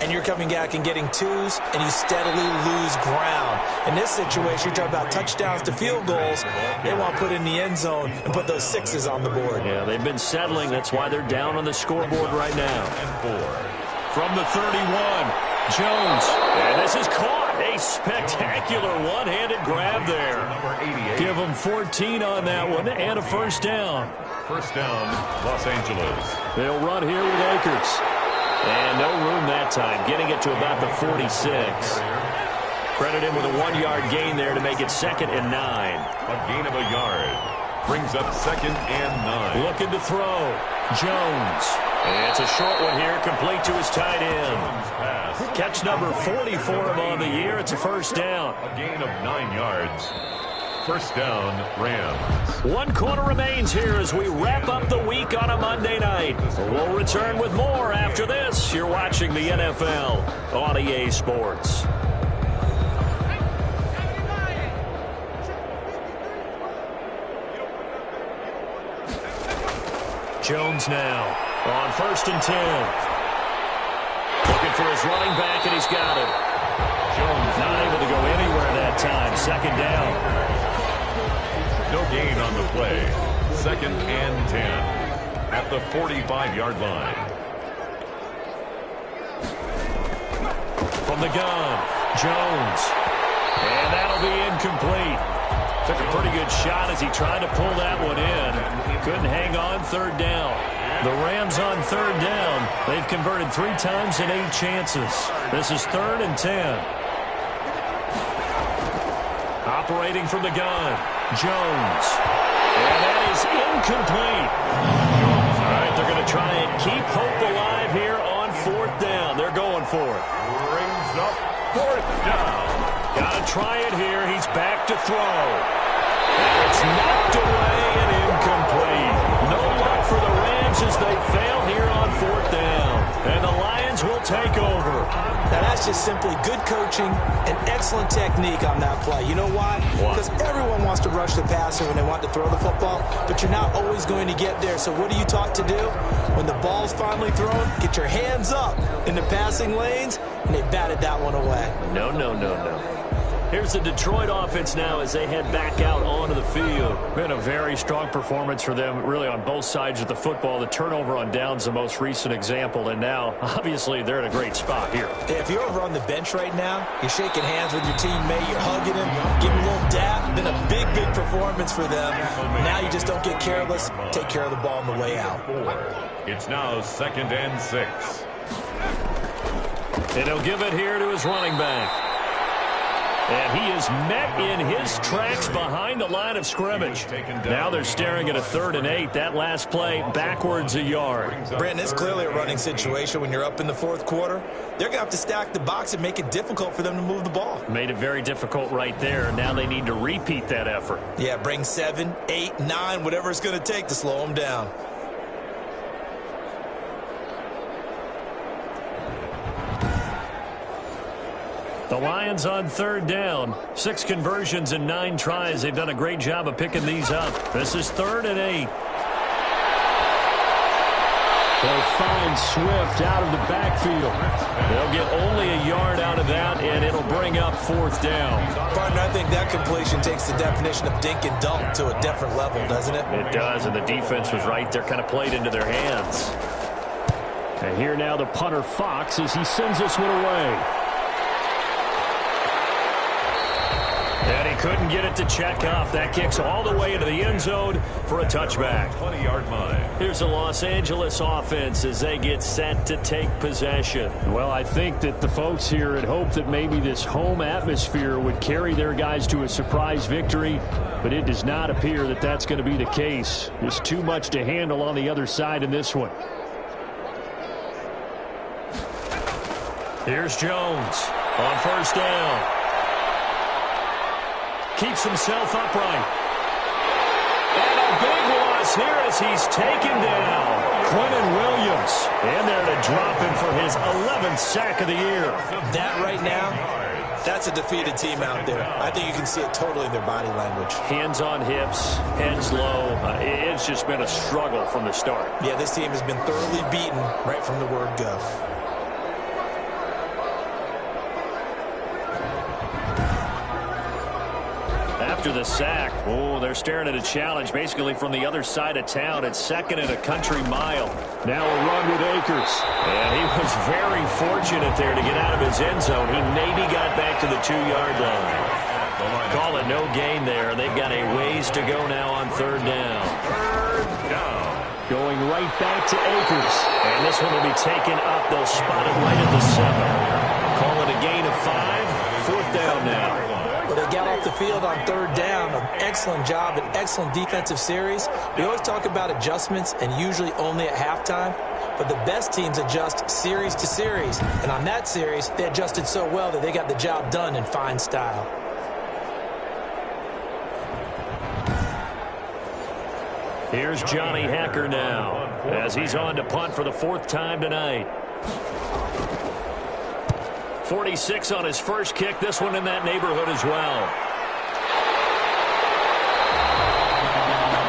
C: and you're coming back and getting twos, and you steadily lose ground. In this situation, you're talking about touchdowns to field goals. They want to put in the end zone and put those sixes on the board.
B: Yeah, they've been settling. That's why they're down on the scoreboard right now. From the 31, Jones. And this is caught. A spectacular one-handed grab there. Give them 14 on that one and a first down.
D: First down, Los Angeles.
B: They'll run here with Akers. And no room that time, getting it to about the 46. Credit him with a 1-yard gain there to make it 2nd and 9.
D: A gain of a yard. Brings up 2nd and 9.
B: Looking to throw. Jones. And it's a short one here, complete to his tight end. Catch number 40 for him on the year. It's a first down.
D: A gain of 9 yards. First down, Rams.
B: 1 quarter remains here as we wrap up the week on a Monday night. We'll return with more after this. You're watching the NFL on EA Sports. Jones now on 1st and 10. Looking for his running back, and he's got it. Jones not able to go anywhere that time. 2nd down.
D: No gain on the play. 2nd and 10 at the 45-yard line.
B: From the gun, Jones. And that'll be incomplete. Took a pretty good shot as he tried to pull that one in. Couldn't hang on. 3rd down. The Rams on 3rd down. They've converted 3 times in 8 chances. This is 3rd and 10. Operating from the gun, Jones. And that is incomplete. All right, they're going to try and keep hope alive here on 4th down. They're going for it.
D: Brings up 4th down.
B: Got to try it here. He's back to throw. And it's knocked away and incomplete. No luck for the Rams as they fail here on 4th down. And the Lions will take over.
C: Now, that's just simply good coaching and excellent technique on that play. You know why? Because everyone wants to rush the passer when they want to throw the football, but you're not always going to get there. So what are you taught to do? When the ball's finally thrown, get your hands up in the passing lanes, and they batted that one away.
B: No. Here's the Detroit offense now as they head back out onto the field. Been a very strong performance for them, really, on both sides of the football. The turnover on downs, the most recent example, and now, obviously, they're in a great spot here.
C: If you're over on the bench right now, you're shaking hands with your teammate, you're hugging him, giving him a little dap. Been a big performance for them. Now you just don't get careless. Take care of the ball on the way out.
D: It's now 2nd and 6.
B: And he'll give it here to his running back. And he is met in his tracks behind the line of scrimmage. Now they're staring at a 3rd and 8. That last play backwards a yard.
C: Brandon, it's clearly a running situation when you're up in the 4th quarter. They're going to have to stack the box and make it difficult for them to move the ball.
B: Made it very difficult right there. Now they need to repeat that effort.
C: Yeah, bring 7, 8, 9, whatever it's going to take to slow them down.
B: The Lions on 3rd down. 6 conversions and 9 tries. They've done a great job of picking these up. This is 3rd and 8. They'll find Swift out of the backfield. They'll get only a yard out of that, and it'll bring up 4th down.
C: Partner, I think that completion takes the definition of dink and dunk to a different level, doesn't it?
B: It does, and the defense was right there, kind of played into their hands. And here now the punter, Fox, as he sends this one away. And he couldn't get it to check up. That kicks all the way into the end zone for a touchback.
D: 20-yard line.
B: Here's the Los Angeles offense as they get set to take possession.
F: Well, I think that the folks here had hoped that maybe this home atmosphere would carry their guys to a surprise victory, but it does not appear that that's going to be the case. There's too much to handle on the other side in this one.
B: Here's Jones on 1st down. Keeps himself upright. And a big loss here as he's taken down. Quentin Williams in there to drop him for his 11th sack of the year.
C: That right now, that's a defeated team out there. I think you can see it totally in their body language.
B: Hands on hips, heads low. It's just been a struggle from the start.
C: Yeah, this team has been thoroughly beaten right from the word go.
F: after the sack. Oh, they're staring at a challenge basically from the other side of town. It's second and a country mile. Now a run with Akers.
B: And he was very fortunate there to get out of his end zone. He maybe got back to the 2-yard line. Call it no gain there. They've got a ways to go now on third down.
F: Going right back to Akers.
B: And this one will be taken up. They'll spot it right at the 7. Call it a gain of 5. Fourth down now.
C: Well, they got off the field on third down. An excellent job, an excellent defensive series. We always talk about adjustments and usually only at halftime. But the best teams adjust series to series. And on that series, they adjusted so well that they got the job done in fine style.
B: Here's Johnny Hacker now as he's on to punt for the 4th time tonight. 46 on his first kick. This one in that neighborhood as well.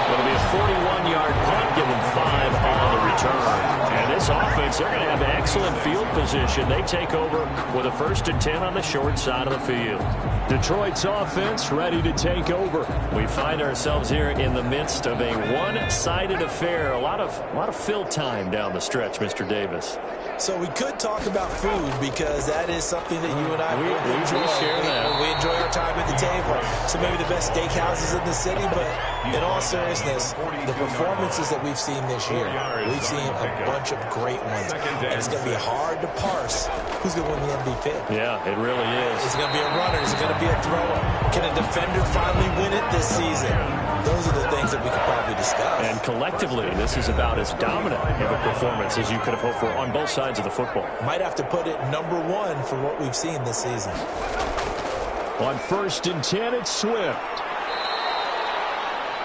B: It'll be a 41-yard punt, give them 5 on the return. And this offense, they're going to have excellent field position. They take over with a 1st and 10 on the short side of the field.
F: Detroit's offense ready to take over.
B: We find ourselves here in the midst of a one-sided affair. A lot of fill time down the stretch, Mr. Davis.
C: So we could talk about food because that is something that you and I enjoy.
B: We share that.
C: We enjoy our time at the table. So maybe the best steakhouses in the city, but in all seriousness, the performances that we've seen this year, we've seen a bunch of great ones. And it's going to be hard to parse who's going to win the MVP.
B: Yeah, it really is.
C: Is it going to be a runner? Is it going to be a thrower? Can a defender finally win it this season? Those are the things that we could probably discuss.
B: And collectively, this is about as dominant of a performance as you could have hoped for on both sides of the football.
C: Might have to put it number 1 for what we've seen this season.
F: On 1st and 10, it's Swift.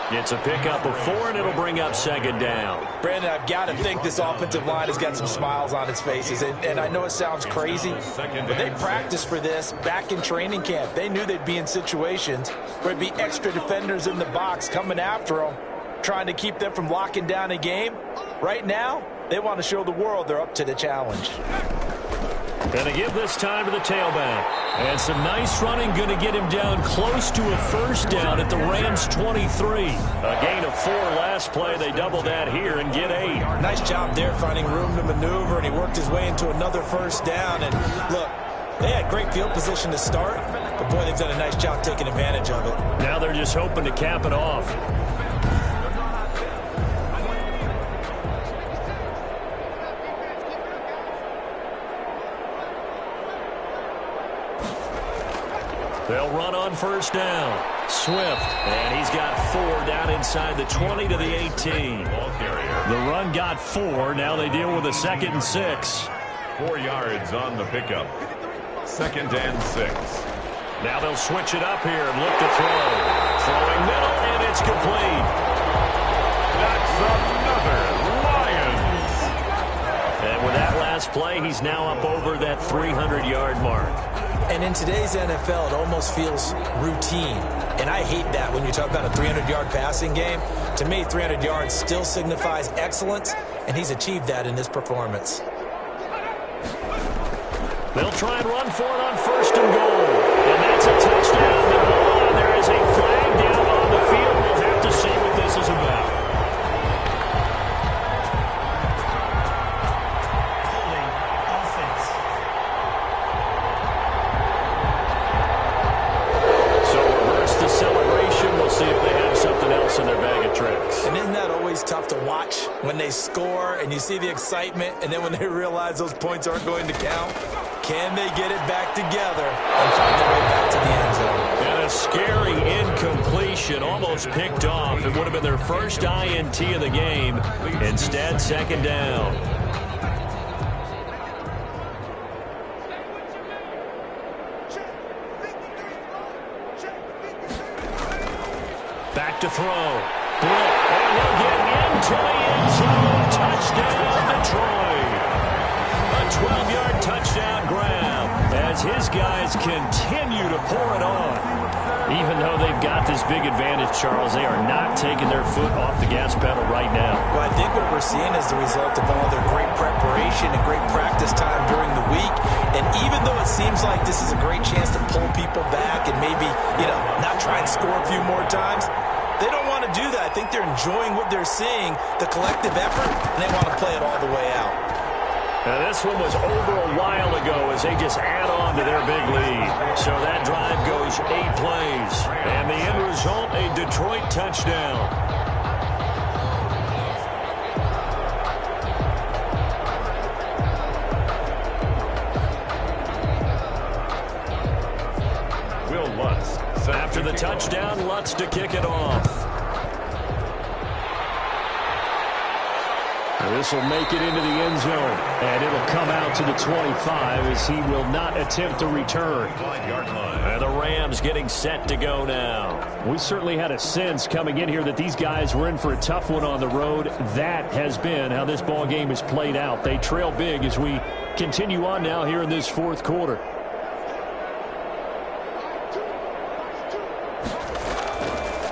B: It's a pickup of 4, and it'll bring up 2nd down.
C: Brandon, I've got to think this offensive line has got some smiles on its faces. And I know it sounds crazy, but they practiced for this back in training camp. They knew they'd be in situations where it'd be extra defenders in the box coming after them, trying to keep them from locking down a game. Right now, they want to show the world they're up to the challenge.
B: Going to give this time to the tailback. And some nice running, going to get him down close to a 1st down at the Rams 23. A gain of 4 last play. They double that here and get 8.
C: Nice job there finding room to maneuver, and he worked his way into another 1st down. And look, they had great field position to start, but boy, they've done a nice job taking advantage of it.
B: Now they're just hoping to cap it off. They'll run on 1st down. Swift, and he's got 4 down inside the 20 to the 18. The run got 4. Now they deal with a 2nd and 6.
D: 4 yards on the pickup. 2nd and 6.
B: Now they'll switch it up here and look to throw. Throwing middle, and it's complete.
D: That's another Lions.
B: And with that last play, he's now up over that 300-yard mark.
C: And in today's NFL, it almost feels routine. And I hate that when you talk about a 300-yard passing game. To me, 300 yards still signifies excellence, and he's achieved that in this performance.
B: They'll try and run for it on 1st and goal. And that's a touchdown. But hold on, there is a flag down on the field. We'll have to see what this is about.
F: In their bag of tricks.
C: And isn't that always tough to watch when they score and you see the excitement, and then when they realize those points aren't going to count? Can they get it back together and find their way back to the end zone?
B: And a scary incompletion, almost picked off. It would have been their first INT of the game. Instead, 2nd down. Back to throw. Britt, and he'll get into the end zone. Touchdown, Detroit. A 12-yard touchdown grab as his guys continue to pour it on.
F: Even though they've got this big advantage, Charles, they are not taking their foot off the gas pedal right now.
C: Well, I think what we're seeing is the result of all their great preparation and great practice time during the week. And even though it seems like this is a great chance to pull people back and maybe, not try and score a few more times, they don't want to do that. I think they're enjoying what they're seeing, the collective effort, and they want to play it all the way out.
B: Now, this one was over a while ago as they just add on to their big lead. So that drive goes 8 plays. And the end result, a Detroit touchdown.
D: Will Lutz.
B: After the touchdown, Lutz to kick it off.
F: This will make it into the end zone, and it'll come out to the 25 as he will not attempt to return.
B: And the Rams getting set to go now.
F: We certainly had a sense coming in here that these guys were in for a tough one on the road. That has been how this ball game has played out. They trail big as we continue on now here in this fourth quarter.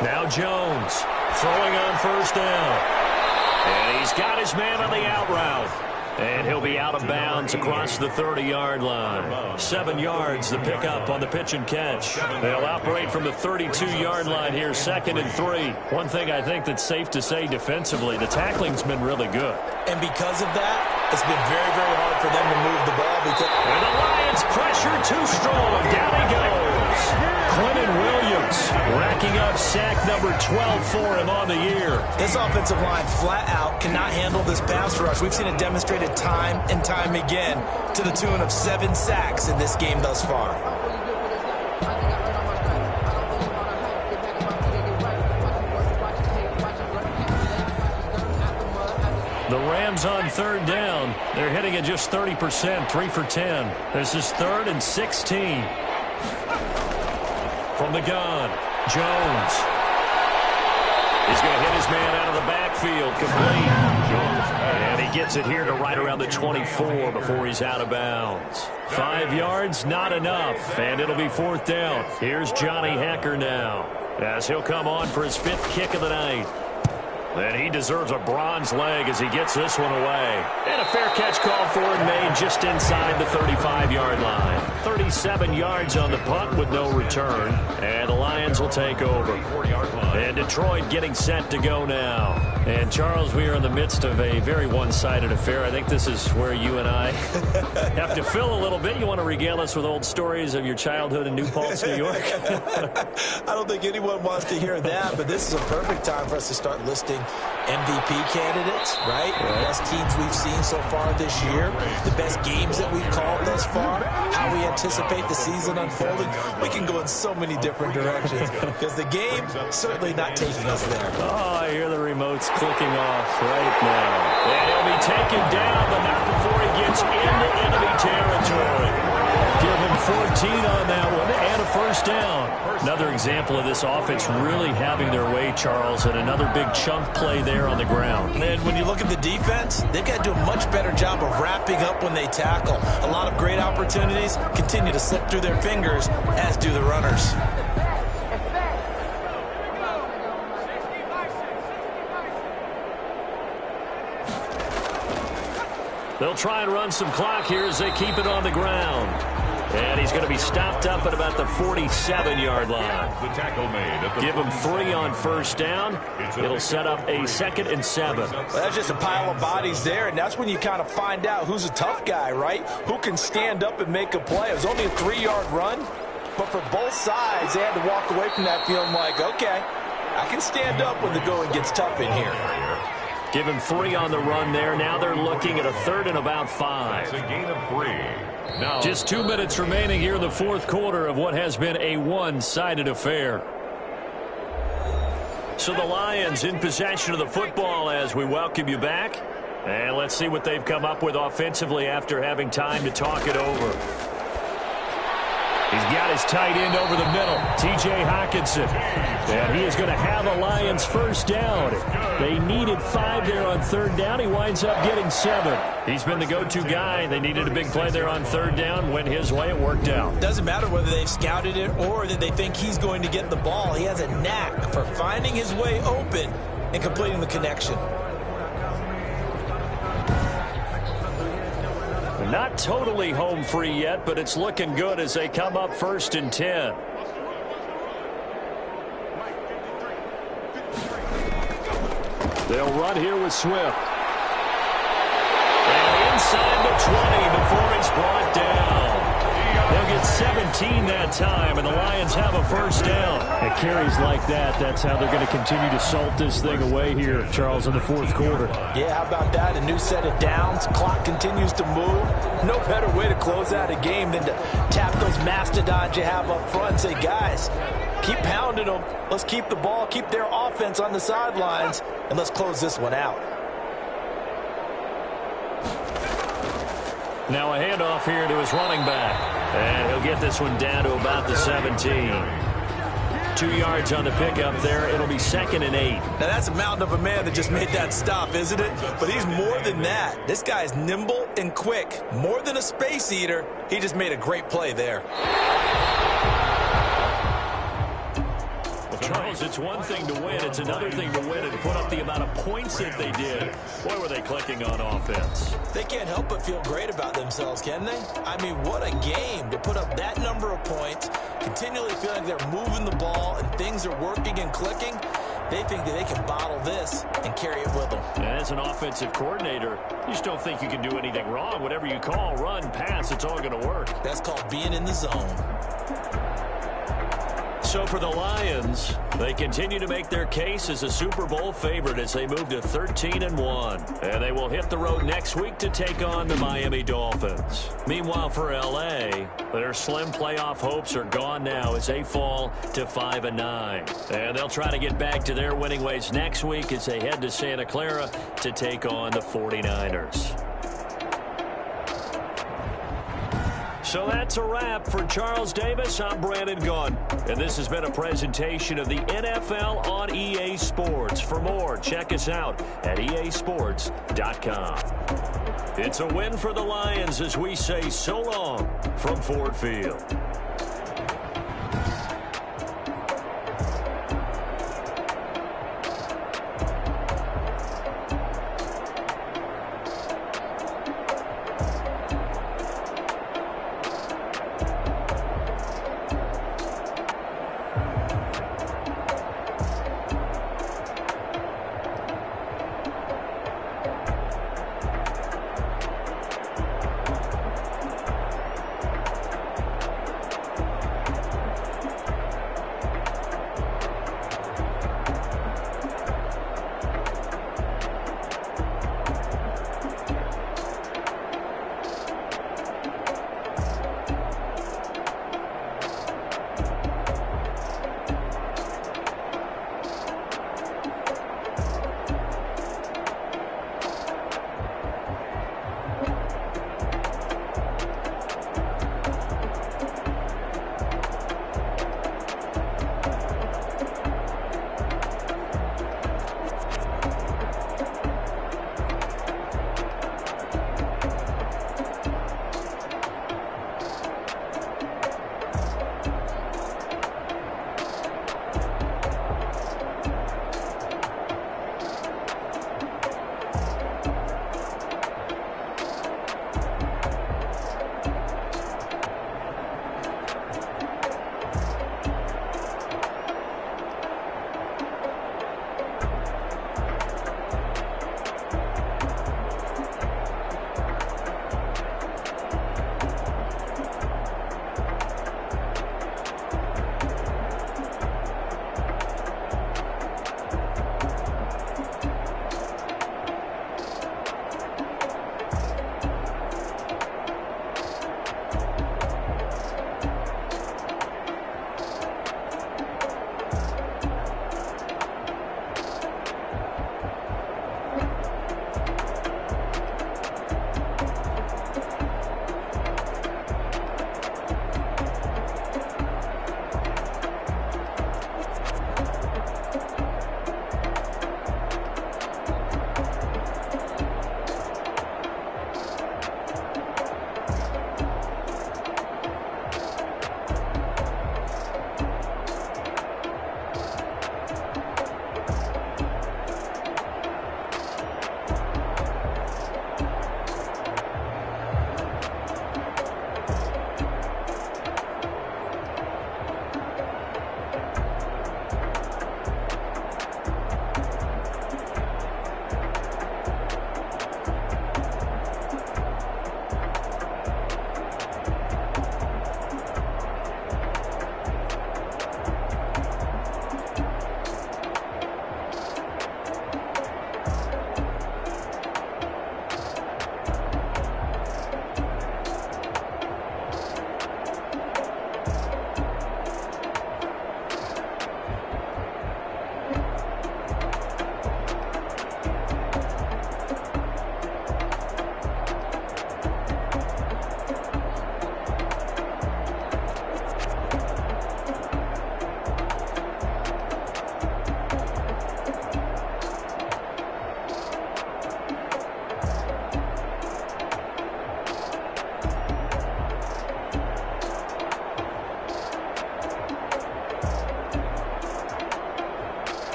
B: Now Jones throwing on first down. And he's got his man on the out route. And he'll be out of bounds across the 30-yard line. 7 yards, the pickup on the pitch and catch. They'll operate from the 32-yard line here, 2nd and 3. One thing I think that's safe to say defensively, the tackling's been really good.
C: And because of that, it's been very, very hard for them to move the ball.
B: And the Lions pressure too strong. Down he goes. Quentin Williams racking up sack number 12 for him on the year.
C: This offensive line flat out cannot handle this pass rush. We've seen it demonstrated time and time again to the tune of 7 sacks in this game thus far.
B: The Rams on 3rd down. They're hitting at just 30%, 3 for 10. This is 3rd and 16. From the gun, Jones. He's going to hit his man out of the backfield, complete. And he gets it here to right around the 24 before he's out of bounds. 5 yards, not enough, and it'll be 4th down. Here's Johnny Hecker now, as he'll come on for his 5th kick of the night. And he deserves a bronze leg as he gets this one away. And a fair catch called for and made just inside the 35-yard line. 37 yards on the punt with no return. And the Lions will take over. And Detroit getting set to go now. And, Charles, we are in the midst of a very one-sided affair. I think this is where you and I have to fill a little bit. You want to regale us with old stories of your childhood in New Paltz, New York?
C: I don't think anyone wants to hear that, but this is a perfect time for us to start listing MVP candidates, right? The best teams we've seen so far this year, the best games that we've called thus far, how we anticipate the season unfolding. We can go in so many different directions because the game certainly not taking us there.
B: Oh, I hear the remotes clicking off right now. And he'll be taken down, but not before he gets into enemy territory. Give him 14 on that one and a first down. Another example of this offense really having their way, Charles, and another big chunk play there on the ground.
C: And when you look at the defense, they've got to do a much better job of wrapping up when they tackle. A lot of great opportunities continue to slip through their fingers, as do the runners.
B: They'll try and run some clock here as they keep it on the ground. And he's going to be stopped up at about the 47-yard line.
D: The tackle made.
B: Give him 3 on first down. It'll set up a 2nd and 7.
C: Well, that's just a pile of bodies there, and that's when you kind of find out who's a tough guy, right? Who can stand up and make a play. It was only a 3-yard run, but for both sides, they had to walk away from that feeling like, okay, I can stand up when the going gets tough in here.
B: Give him 3 on the run there. Now they're looking at a 3rd and about 5.
D: It's a gain of 3. Now,
B: just 2 minutes remaining here in the fourth quarter of what has been a one-sided affair. So the Lions in possession of the football as we welcome you back. And let's see what they've come up with offensively after having time to talk it over. He's got his tight end over the middle, T.J. Hockenson. And he is going to have a Lions first down. They needed 5 there on third down. He winds up getting 7. He's been the go-to guy. They needed a big play there on third down. Went his way. It worked out.
C: Doesn't matter whether they've scouted it or that they think he's going to get the ball. He has a knack for finding his way open and completing the connection.
B: Not totally home free yet, but it's looking good as they come up 1st and 10.
F: They'll run here with Swift.
B: And inside the 20 before he's brought down. They'll get 17 that time, and the Lions have a first down.
F: At carries like that, that's how they're going to continue to salt this thing away here, Charles, in the fourth quarter.
C: Yeah, how about that? A new set of downs. Clock continues to move. No better way to close out a game than to tap those mastodons you have up front and say, guys, keep pounding them. Let's keep the ball, keep their offense on the sidelines, and let's close this one out.
B: Now a handoff here to his running back. And he'll get this one down to about the 17. 2 yards on the pickup there. It'll be 2nd and 8.
C: Now that's a mountain of a man that just made that stop, isn't it? But he's more than that. This guy's nimble and quick. More than a space eater. He just made a great play there.
B: Charles, it's one thing to win. It's another thing to win and put up the amount of points that they did. Boy, were they clicking on offense.
C: They can't help but feel great about themselves, can they? I mean, what a game to put up that number of points, continually feeling they're moving the ball and things are working and clicking. They think that they can bottle this and carry it with them.
B: And as an offensive coordinator, you just don't think you can do anything wrong. Whatever you call, run, pass, it's all going to work.
C: That's called being in the zone.
B: So for the Lions, they continue to make their case as a Super Bowl favorite as they move to 13-1. And they will hit the road next week to take on the Miami Dolphins. Meanwhile, for L.A., their slim playoff hopes are gone now as they fall to 5-9. And they'll try to get back to their winning ways next week as they head to Santa Clara to take on the 49ers. So that's a wrap for Charles Davis. I'm Brandon Gunn. And this has been a presentation of the NFL on EA Sports. For more, check us out at easports.com. It's a win for the Lions as we say so long from Ford Field.